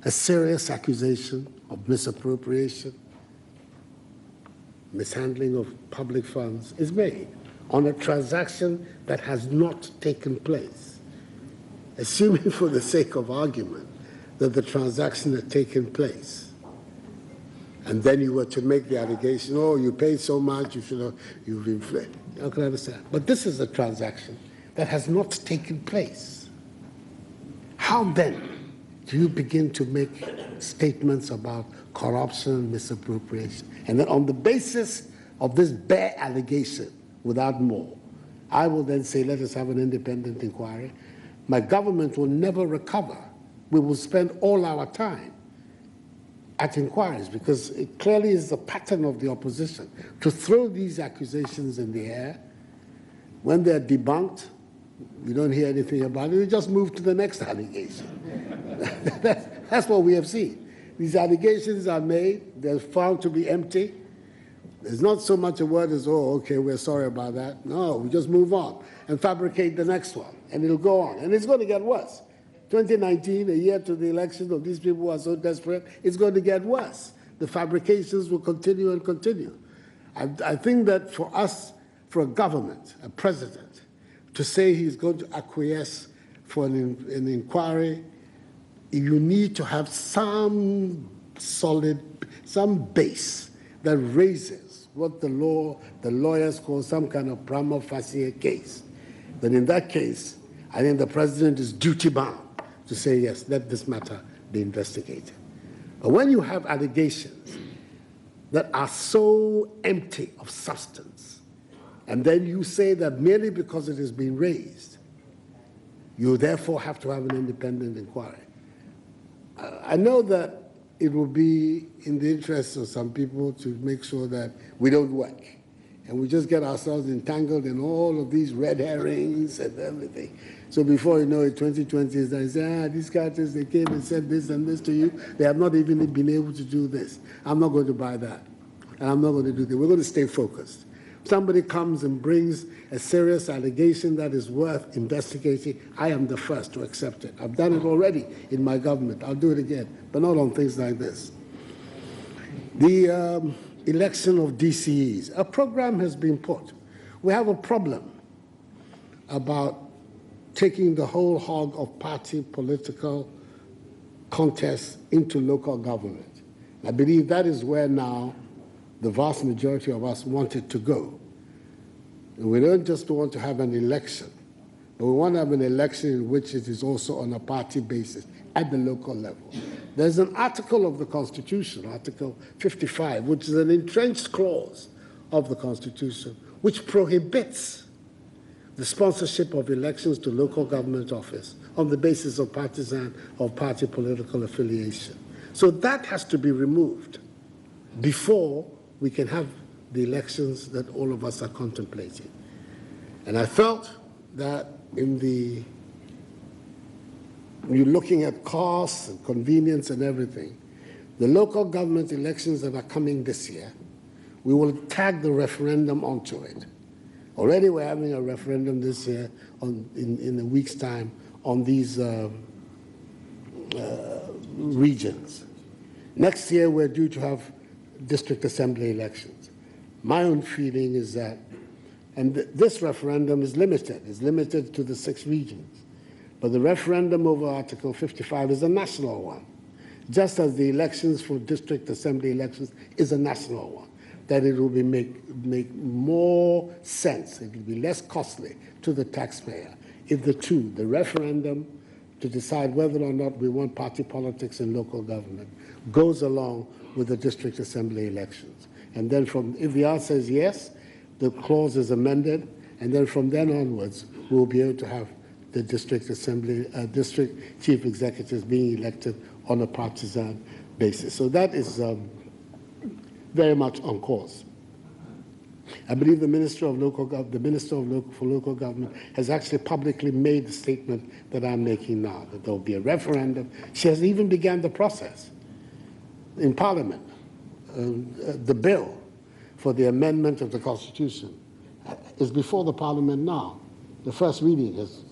a serious accusation of misappropriation, mishandling of public funds is made on a transaction that has not taken place. Assuming for the sake of argument that the transaction had taken place, and then you were to make the allegation, oh, you paid so much, you've inflated. I can understand. But this is a transaction that has not taken place. How then do you begin to make statements about corruption, misappropriation? And then on the basis of this bare allegation, without more, I will then say, let us have an independent inquiry. My government will never recover. We will spend all our time at inquiries, because it clearly is the pattern of the opposition to throw these accusations in the air. When they're debunked, we don't hear anything about it. We just move to the next allegation. That's what we have seen. These allegations are made, they're found to be empty. There's not so much a word as, oh, okay, we're sorry about that. No, we just move on and fabricate the next one, and it'll go on. And it's going to get worse. 2019, a year to the election of these people who are so desperate, it's going to get worse. The fabrications will continue and continue. I think that for us, for a government, a president, to say he's going to acquiesce for an inquiry, you need to have some base that raises what the lawyers call some kind of prima facie case. Then in that case, I think the president is duty-bound to say, yes, let this matter be investigated. But when you have allegations that are so empty of substance, and then you say that merely because it has been raised, you therefore have to have an independent inquiry. I know that it will be in the interest of some people to make sure that we don't work, and we just get ourselves entangled in all of these red herrings and everything. So before you know it, 2020 is they say, these characters, they came and said this and this to you. They have not even been able to do this. I'm not going to buy that. And I'm not going to do that. We're going to stay focused. Somebody comes and brings a serious allegation that is worth investigating, I am the first to accept it. I've done it already in my government. I'll do it again, but not on things like this. The election of DCEs, a program has been put. We have a problem about taking the whole hog of party political contests into local government. I believe that is where now the vast majority of us want it to go. And we don't just want to have an election, but we want to have an election in which it is also on a party basis at the local level. There's an article of the Constitution, Article 55, which is an entrenched clause of the Constitution, which prohibits the sponsorship of elections to local government office on the basis of partisan or party political affiliation. So that has to be removed before we can have the elections that all of us are contemplating. And I felt that when you're looking at costs and convenience and everything, the local government elections that are coming this year, we will tag the referendum onto it. Already we're having a referendum this year in a week's time on these regions. Next year we're due to have district assembly elections. My own feeling is that, and this referendum is limited to the 6 regions, but the referendum over Article 55 is a national one, just as the elections for district assembly elections is a national one. That it will make more sense, it will be less costly to the taxpayer if the referendum to decide whether or not we want party politics in local government goes along with the district assembly elections. And then if the answer is yes, the clause is amended, and then from then onwards, we'll be able to have the district assembly, district chief executives being elected on a partisan basis. So that is very much on course. I believe the Minister for Local Government has actually publicly made the statement that I'm making now, that there will be a referendum. She has even begun the process in Parliament. The bill for the amendment of the Constitution is before the Parliament now. The first reading is.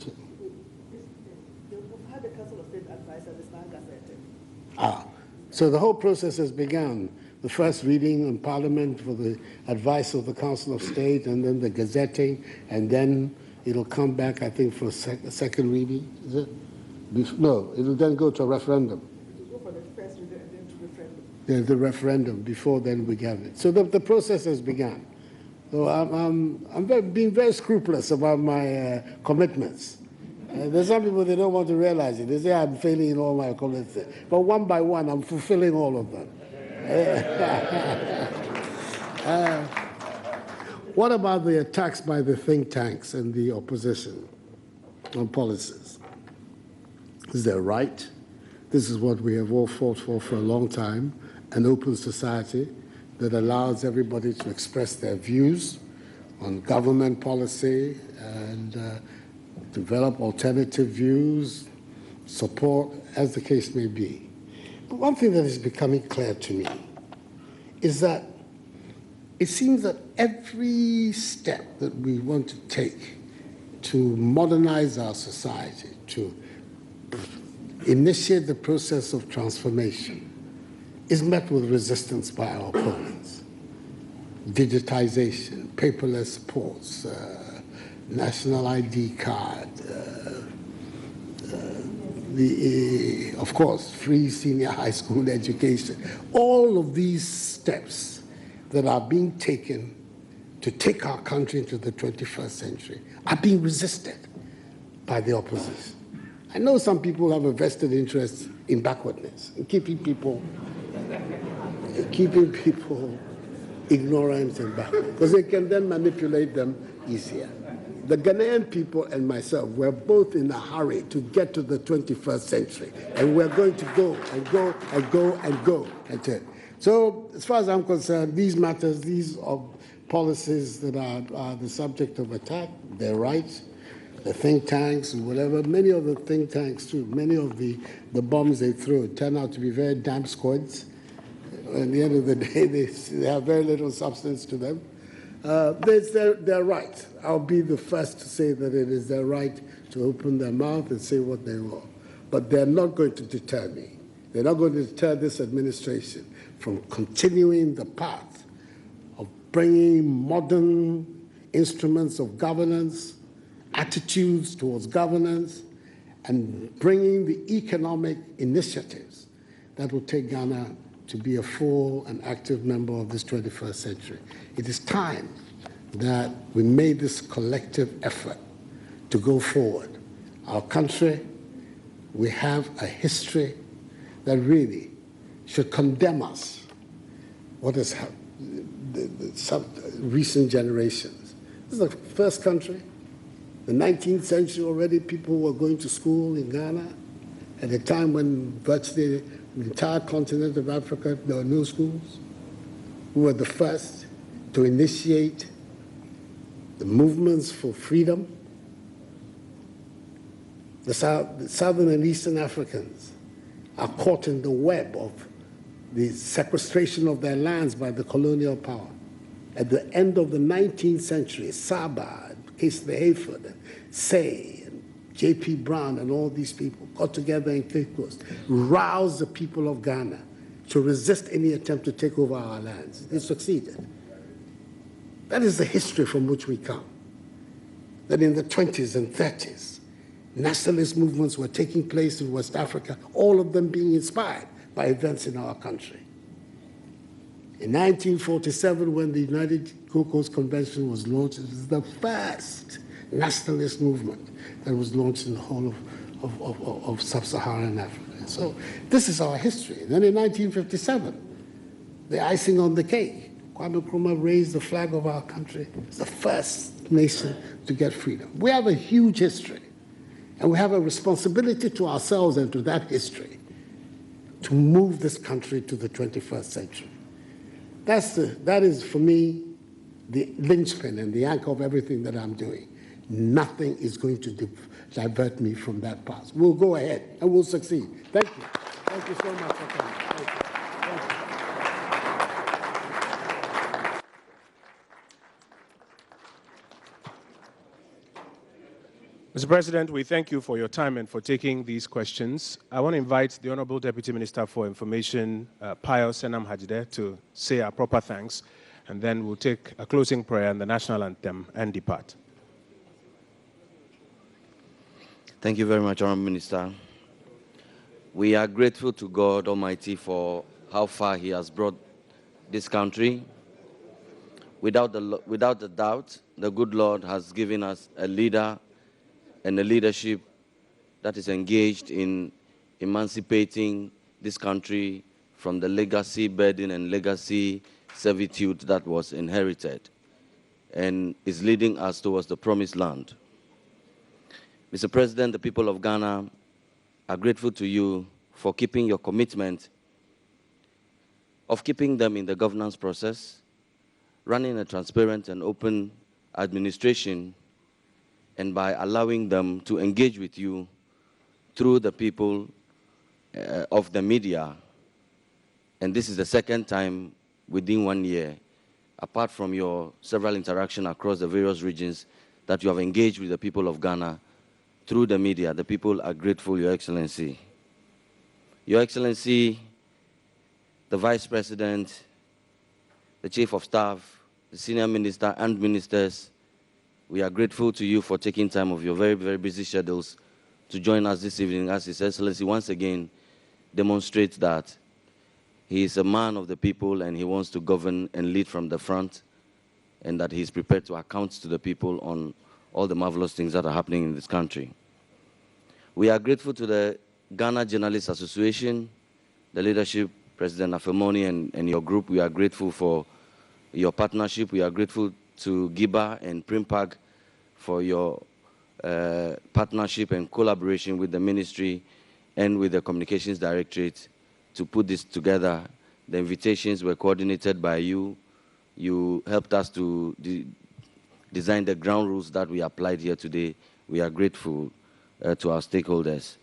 So the whole process has begun. The first reading in Parliament for the advice of the Council of State, and then the gazetting, and then it'll come back, I think, for a second reading. Is it? No, it'll then go to a referendum. Go for the first reading and then to referendum. There's the referendum. Before then, we have it. So the process has begun. So I'm being very scrupulous about my commitments. There's some people, they don't want to realize it. They say I'm failing in all my commitments. But one by one, I'm fulfilling all of them. What about the attacks by the think tanks and the opposition on policies? Is that right? This is what we have all fought for a long time, an open society that allows everybody to express their views on government policy and develop alternative views, support, as the case may be. But one thing that is becoming clear to me is that it seems that every step that we want to take to modernize our society, to initiate the process of transformation, is met with resistance by our opponents. Digitization, paperless ports, national ID card, of course, free senior high school education. All of these steps that are being taken to take our country into the 21st century are being resisted by the opposition. I know some people have a vested interest in backwardness, in keeping people ignorant and backward, because they can then manipulate them easier. The Ghanaian people and myself were both in a hurry to get to the 21st century, and we're going to go and go and go and go. So, as far as I'm concerned, these matters, these are policies that are the subject of attack. They're right. The think tanks and whatever, many of the think tanks too, many of the bombs they throw turn out to be very damp squads. At the end of the day, they have very little substance to them. They're right. I'll be the first to say that it is their right to open their mouth and say what they want. But they're not going to deter me. They're not going to deter this administration from continuing the path of bringing modern instruments of governance, attitudes towards governance, and bringing the economic initiatives that will take Ghana to be a full and active member of this 21st century. It is time that we made this collective effort to go forward. Our country, we have a history that really should condemn us, what has happened, some recent generations. This is the first country. The 19th century already, people were going to school in Ghana at a time when virtually the entire continent of Africa, there were no schools. We were the first to initiate the movements for freedom. The Southern and Eastern Africans are caught in the web of the sequestration of their lands by the colonial power. At the end of the 19th century, Saba, Case the Hayford, and Say, and J.P. Brown, and all these people got together in Cape Coast, roused the people of Ghana to resist any attempt to take over our lands. They succeeded. That is the history from which we come. That in the 20s and 30s, nationalist movements were taking place in West Africa, all of them being inspired by events in our country. In 1947, when the United Gold Coast Convention was launched, it was the first nationalist movement that was launched in the whole of sub-Saharan Africa. So this is our history. Then in 1957, the icing on the cake, Kwame Nkrumah raised the flag of our country as the first nation to get freedom. We have a huge history, and we have a responsibility to ourselves and to that history to move this country to the 21st century. That is, for me, the linchpin and the anchor of everything that I'm doing. Nothing is going to divert me from that path. We'll go ahead and we'll succeed. Thank you. Thank you so much for coming. Thank you. Mr. President, we thank you for your time and for taking these questions. I want to invite the Honorable Deputy Minister for Information, Payo Senam Hajide, to say our proper thanks, and then we'll take a closing prayer and the national anthem and depart. Thank you very much, Honorable Minister. We are grateful to God Almighty for how far He has brought this country. Without a doubt, the good Lord has given us a leader and a leadership that is engaged in emancipating this country from the legacy burden and legacy servitude that was inherited and is leading us towards the promised land. Mr. President, the people of Ghana are grateful to you for keeping your commitment of keeping them in the governance process, running a transparent and open administration, and by allowing them to engage with you through the people of the media. And this is the second time within 1 year, apart from your several interactions across the various regions, that you have engaged with the people of Ghana through the media. The people are grateful, Your Excellency. Your Excellency, the Vice President, the Chief of Staff, the Senior Minister and Ministers, we are grateful to you for taking time of your very, very busy schedules to join us this evening as His Excellency once again demonstrates that he is a man of the people and he wants to govern and lead from the front, and that he is prepared to account to the people on all the marvelous things that are happening in this country. We are grateful to the Ghana Journalists Association, the leadership, President Afemoni and your group. We are grateful for your partnership. We are grateful to Giba and Primpag for your partnership and collaboration with the ministry and with the Communications Directorate to put this together. The invitations were coordinated by you. You helped us to design the ground rules that we applied here today. We are grateful to our stakeholders.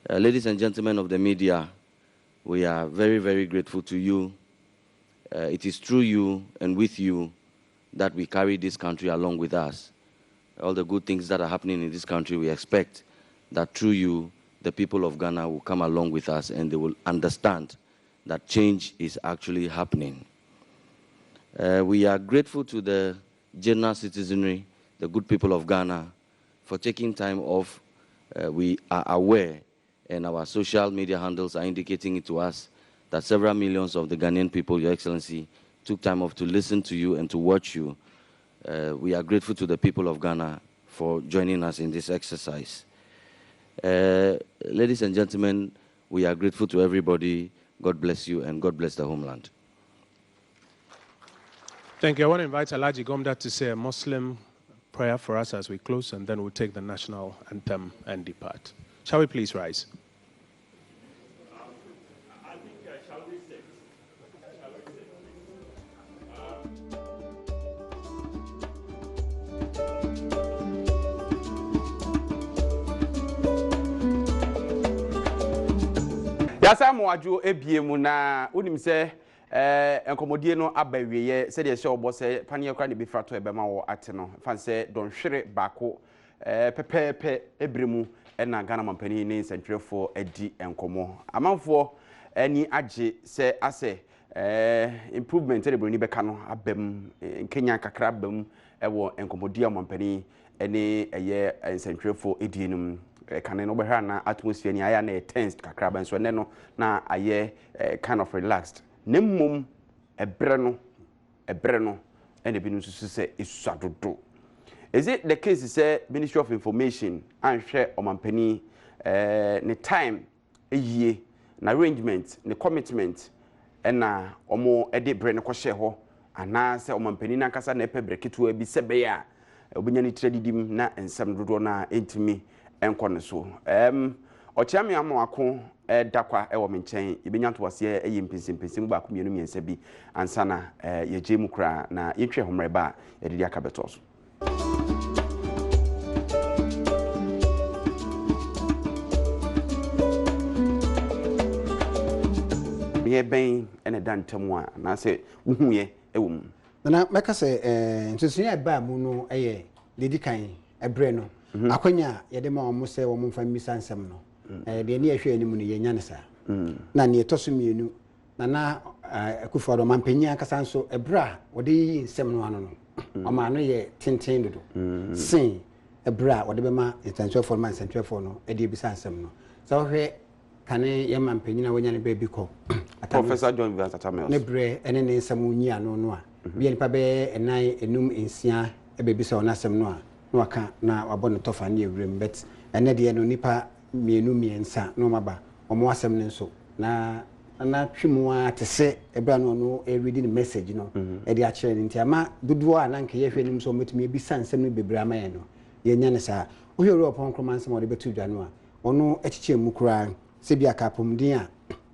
Ladies and gentlemen of the media, we are very, very grateful to you. It is through you and with you that we carry this country along with us. All the good things that are happening in this country, we expect that through you, the people of Ghana will come along with us and they will understand that change is actually happening. We are grateful to the general citizenry, the good people of Ghana, for taking time off. We are aware, and our social media handles are indicating it to us, that several millions of the Ghanaian people, Your Excellency, took time off to listen to you and to watch you. We are grateful to the people of Ghana for joining us in this exercise. Ladies and gentlemen, we are grateful to everybody. God bless you and God bless the homeland. Thank you. I want to invite Alhaji Gomda to say a Muslim prayer for us as we close, and then we'll take the national anthem and depart. Shall we please rise? Yasa moadwo ebiemu na unim se enkomodie no abawiye se de se obo se panie kwa ne bi frato ebema wo ate no fa se don hwere bako pepepe ebremu na Ghana mampani ne nsantwerefo adi enkomo amanfo ani age se ase improvement e broni beka no abem Kenya kakra abem ewo enkomodie mampani ene eye nsantwerefo edi enum kane no behra na atmosphere ni aya na tensed kakra ban so ne no na aye kind of relaxed nemmom ebre no ene bi no susu se isuadodo. Is it the case say Ministry of Information and share omampani ne time eyie na arrangement ne commitment na omo ede bre ne ko share ho ana se omampani na kasa na epe breketo bi se be ya obunya ni tradidim na ensam dodo na entimi enkone so ochiame amwako dakwa ewo menchen ibenya to wase eye mpensim ba ko mienu miensa bi ansana yeje mu kra na yetwe homreba edidi akabeto so. Ye ben ene dantam a na se wuhuye ewum na meka se ntusunya ba mu no eye dedi kan ebre no akwanya yɛde ma ɔmo sɛ ɔmo mfa mmisa nsɛm no de ne yɛhwɛ anim no yɛnya ne saa na ne ɛtɔ mienu na akufo do mampanyin akasa nso ebra wɔde yi nsɛm no ano no ɔma no yɛ tenten dodo sen ebra wɔde bɛma nsɛntwɛfo no ma nsɛntwɛfo no de bisa nsɛm no sɛ wohwɛ kane yɛ mampanyin a wɔnya ne baabi kɔ Professor John Vincent ne bre ene ne nsɛm nyi ano no a bia nipa bɛ enan enum ensia ebebisa ona asɛm no a na waka na wabɔ ne tɔfa ne ewrem bet ene de no nipa mienu miensa no maba ɔmo asɛm ne nso na twemu a te se ebra no reading the message no e de a kyerɛ ne ntia ma dodo a na nka ye hwɛ nim so metumi ebisa nsɛm no bebre ama ye no ye nya ne saa wo hwɛ ro pon kroma nsɛm ɔde betu dwa no a ɔno akyikyɛ mu kura se bia ka pomden a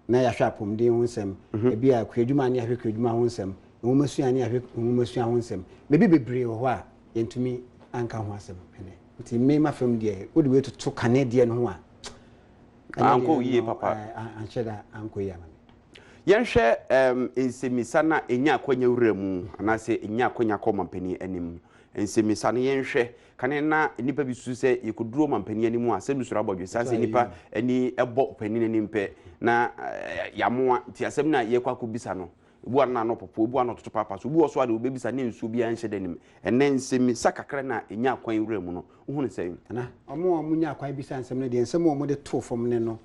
na ya hwɛ pomden ho nsɛm ebi a kwadwuma ne ahwɛ kwadwuma ho nsɛm nwumasua ne ahwɛ nwumasua ho nsɛm bebi bebre wɔ hɔ a yentumi anka ho asɛm pene nti me ma fam de wo de we to kane de no ho a anko yie papa anhyɛda anko yie ama yɛnhwɛ nsemisa na enya akwanya wura mu anase enya akwanya kɔ mampani anim nsemisa no yɛnhwɛ kane na nipa bi su sɛ yɛkoduro mampani anim a sɛ nusura abɔdwe sa sɛ nipa ani ɛbɔ pani anim pɛ na yamoa ti asɛm na yɛkɔ akɔbisa no ebu ana no popo ebu ana toto papa so ebu oso ade obebisa ne nsuo bi anhyɛ danim ɛnɛ nsemisa kakra na enya akwan wura mu no wo ne sɛ na ɔmo nya akwan bisa nsɛm no de nsɛm ɔmo de to fam ne no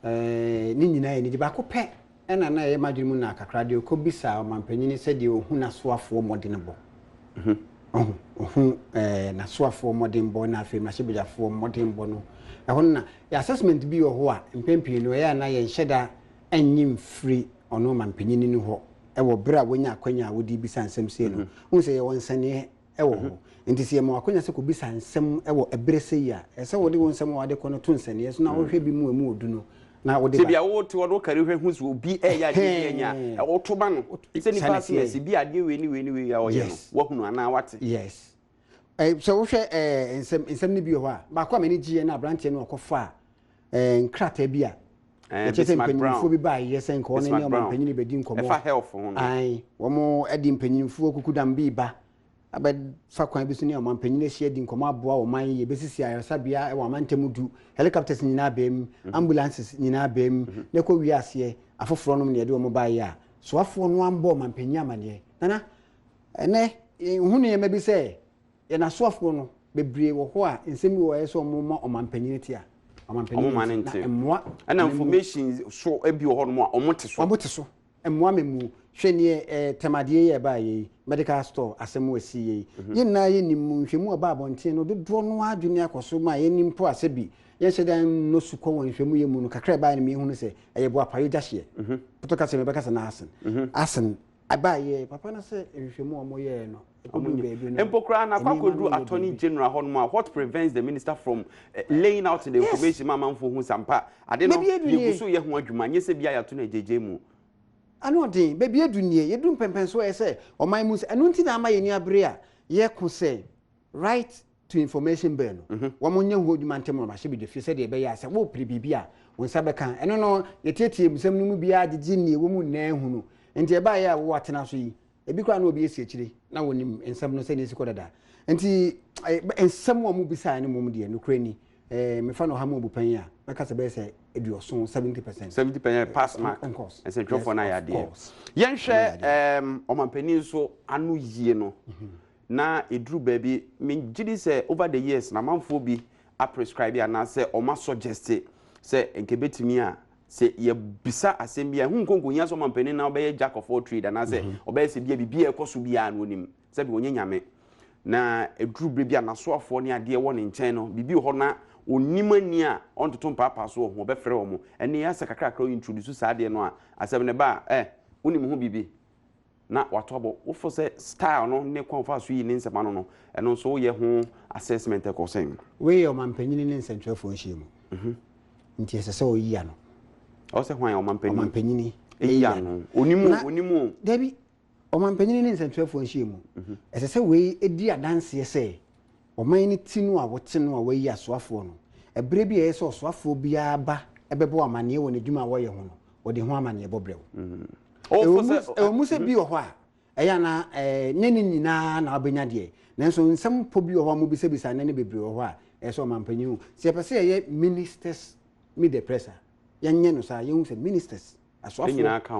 ne nyinaa yɛ ne de ba ko pɛ ɛna na yɛ madwene mu na kakra de ko bisa ɔmampanyini sɛ de ohu na soafoɔ mɔden bɔ ohu na soafoɔ mɔden bɔ na afei mahyebejafoɔ mɔden bɔ no ɛho na yɛ assessment bi wɔ hɔ a mpempie no ɛyɛ na yɛ nhyɛda anyim free ɔno mampanyini no hɔ ɛwɔ bra wonya akwanya a wodi bisa nsɛm sei no hu sɛ yɛ wɔ nsane ɛwɔ hɔ nti sɛ ma akwanya sɛ ko bisa nsɛm ɛwɔ ɛbrɛ sei a ɛsɛ wode wo nsɛm wade kɔ no to nsane so na wohwɛ bi mu odu no na wode bia wo te wo kare hwɛ hu so bi ɛyɛ ade nya wo to ba no sɛ ni pass message bi ade we ni ya ɔyɛ no wo hunu ana wate yes so wo hwɛ nsɛm ni bi wɔ hɔ a ba kwa mani gye na abrante no ɔkɔfa nkrata bi a ɛkyɛ mpanyinfo bi ba yɛ sɛ nka ɔne ne ɔmampanyini bɛdi nkɔmɔ ɛfa health ho no ai wɔn ɛdi mpanyinfo kukudam bi ba abɛfa kwan bi so ne ɔmampanyini ahyia di nkɔmɔ aboa ɔman yɛ bɛsisi ayaresabea ɛwɔ amantam du helicopters nyinaa bɛm ambulances nyinaa bɛm ne kɔ wi aseɛ afoforɔ no ne yɛde wɔn ba yɛ a soafoɔ no ambɔ ɔmampanyini amaneɛ nana ɛnɛ hu ne yɛma bi sɛ yɛna soafoɔ no bebree wɔ hɔ a nsɛm bi wɔ yɛ sɛ ɔmo ma ɔmampanyini tia ɔmo ana information so ebi wɔ hɔ no a ɔmo te so emmoa memu hwɛ ne temadeɛ yɛ ba yɛ medical store asɛm wasi yɛ yɛna yɛ nim nhwɛmu ɔba abɔnten no dodoɔ no adwene akɔso ma yɛ nim po asɛ bi yɛhyɛ dan no sukɔ wɔ nhwɛmu yɛ mu no kakra ba ne me hu no sɛ ɛyɛ bo apayo gya hyeɛ poto ka sɛ me bɛka sɛ na asen aba yɛ papa no sɛ nhwɛmu ɔmo yɛ no Empokra na kwakodru Attorney General honma what prevents the minister from laying out the information mama mfo hu sampa ade no yeguso ye ho adwuma nye se bia ya to na jeje mu ano den bebi edunie yedu mpempenso ye se oman mu anu nti na ama ye ni abre a ye ko se right to information bill no wo mo nya ho adwuma ntem no ma hye bi de fi se de be ya se wo pri bibia won sa be kan eno no ye tietie musam no mu bia agege nie wo mu na hu no nti e ba ye a wo atena so yi ebi kwa na obi esi akire na wonim ensam no se ne siko dada nti ensam wo mu bisa ne mum de no krani me fa no ha mu bupan ya meka se be se eduoso 70% pass mark and say drop for na ya de yen hwe omampani so anu yie no na edru baby me gidi se over the years na manfo bi a prescribe ya na se o ma suggest se enkebetimi a se ye bisa asembia hu nkonko nya so mampani na obeye jack of all trade na se obeye se bia ekoso bia na onim se bi onye nyame na edru bia na so afo ne ade wo ne nchen no bibi ho na onimani a ontoto papa so ho obefere wo mo ene ya se kakra kakra introduce sa ade no a asem ne ba onim ho bibi na watobo wo fo se style no ne konfa so yi ne nsema no eno so wo ye ho assessment e ko sen we yo mampanyini ne nsentwafo nhiem nti ese se o yi ya no ose hwan omampanyini eya no onimu Dabi omampanyini ne nsentwafo nhiem ese se we edi adanse se oman ni tinu a wote no a we yi asoafo no ebre bi ye se osoafo bia ba ebebo amane wo ne dwuma wo ye ho no wo de ho amane bobrew mu se bi wo ho a eya na ne nyina na obenya de nanso nsem po bi wo ho mu bi se bisa ne bebre wo ho a eso mampanyu se pese ye ministers meet the presser yenye no sa ye ministers aswafo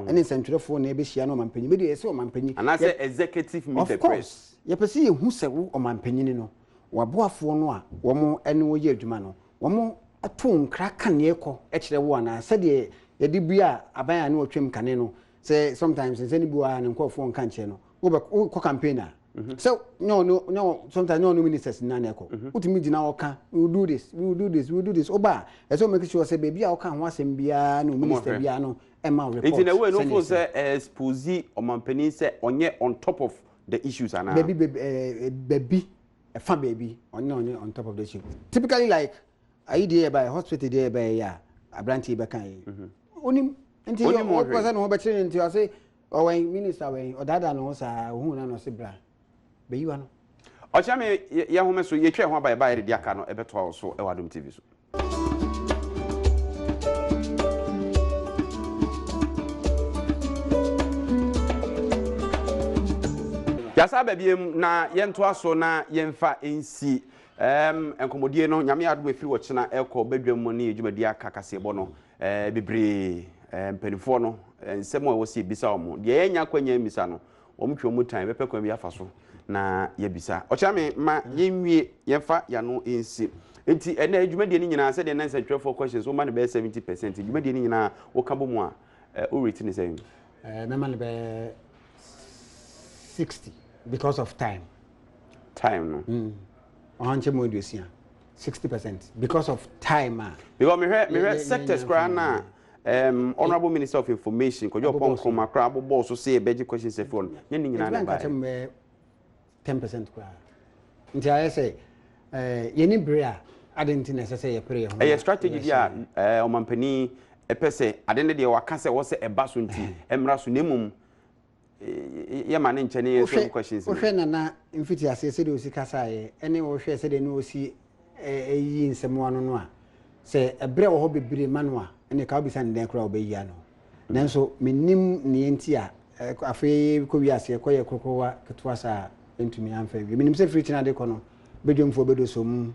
ene sentwerefo na ebehia no mampanyu be eso mampanyu and as executive meet the press ye pese ye hu se wo mampanyu no waboafo no a wo mo ene wo ye adwuma no wo mo ato nkra kane ko e kire wo na se de ye di bia aban na otwem kane no say sometimes any bua na nkofo nka nche no wo ko campaigner so no sometimes no ministers na na ko utimi gina oka we will do this oba so make sure say baby a oka ho asem bia no minister bia no e ma report it in a way no for say expose omampani say onye on top of the issues ana baby a fan baby on top of the issue typically like I dey by hospital dey by ya abranti be kan onim nti o person no be chere nti o say o when minister when odada no sa hu na no se bra be yiwa no o cha me ye home so ye twa ho ba ba de aka no e beto so e Adom TV so yasa babiem na yento aso na yemfa ensi enkomodie no nyame adom efiri wo chena ekọ badwam mo ne edwumadi aka kasebo no bebre mpanifo no nsemo wo si bisa omo de yenya kwanya misa no omtwe mu tan bepe kwa bi afa so na yebisa ochame ma yenwie yemfa yano ensi enti ena edwumadi ni nyina se de na nsantwefo questions wo ma ne be 70% edwumadi ni nyina wo kabo mu a o rate ni say mema ne be 60 because of time no onche mo dusia 60% because of time because me sectors kra na honorable minister of information ko jo pon ko makra abo so say beji questions if on nya ni nyina na ba 10% kra nti I say ye ni brea adenti na say ye pray ho strategy dia omampani epese adende de wakase wo say eba so nti emra so nemum ye mane nchene some questions o hwe na mfiti ase se de osika sae ene o hwe se de no osi eyi nsemo ano no a se ebre wo ho bebre manu a ene ka obisa ne den kra obeyi ano nanso menim ne enti a afi ko wi ase ko ye krokowa ketwa sa entumi amfa wi menim se free na de ko no bedwomfo bedosom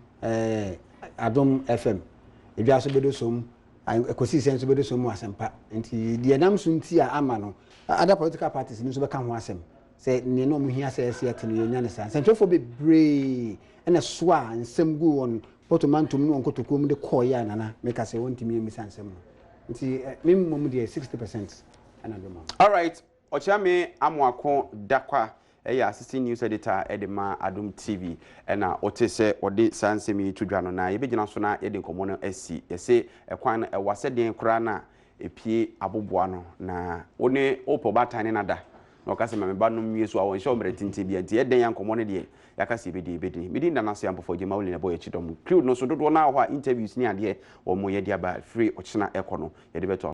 Adom FM ebia so bedosom ekosi senso bedosom asempa enti de nam so nti a ama no other political parties ni so be kan ho asem say ne no mo hia say ese no yenya ne san sentwefo be bree ena so a nsem gu won potomantum no onkotokom de call ya nana make say wontimi emi san nsem no nti mem de 60% ana do ma all right ochame amwako dakwa assistant news editor edema Adom TV ena otese ode sansemi tudwa no na yebegina so na yede nkomo no asi yese ekwan na ewase den kra na epie aboboa no na one opo batane na da na okase me ba no mwie so awon show mretinti bia nti yeden yankomo no de yakase bedi midi nda na so yampofo gema woli na boy chidom crew no so dodo na ho interviews ni ade o mo yede aba free ochina ekono yede beto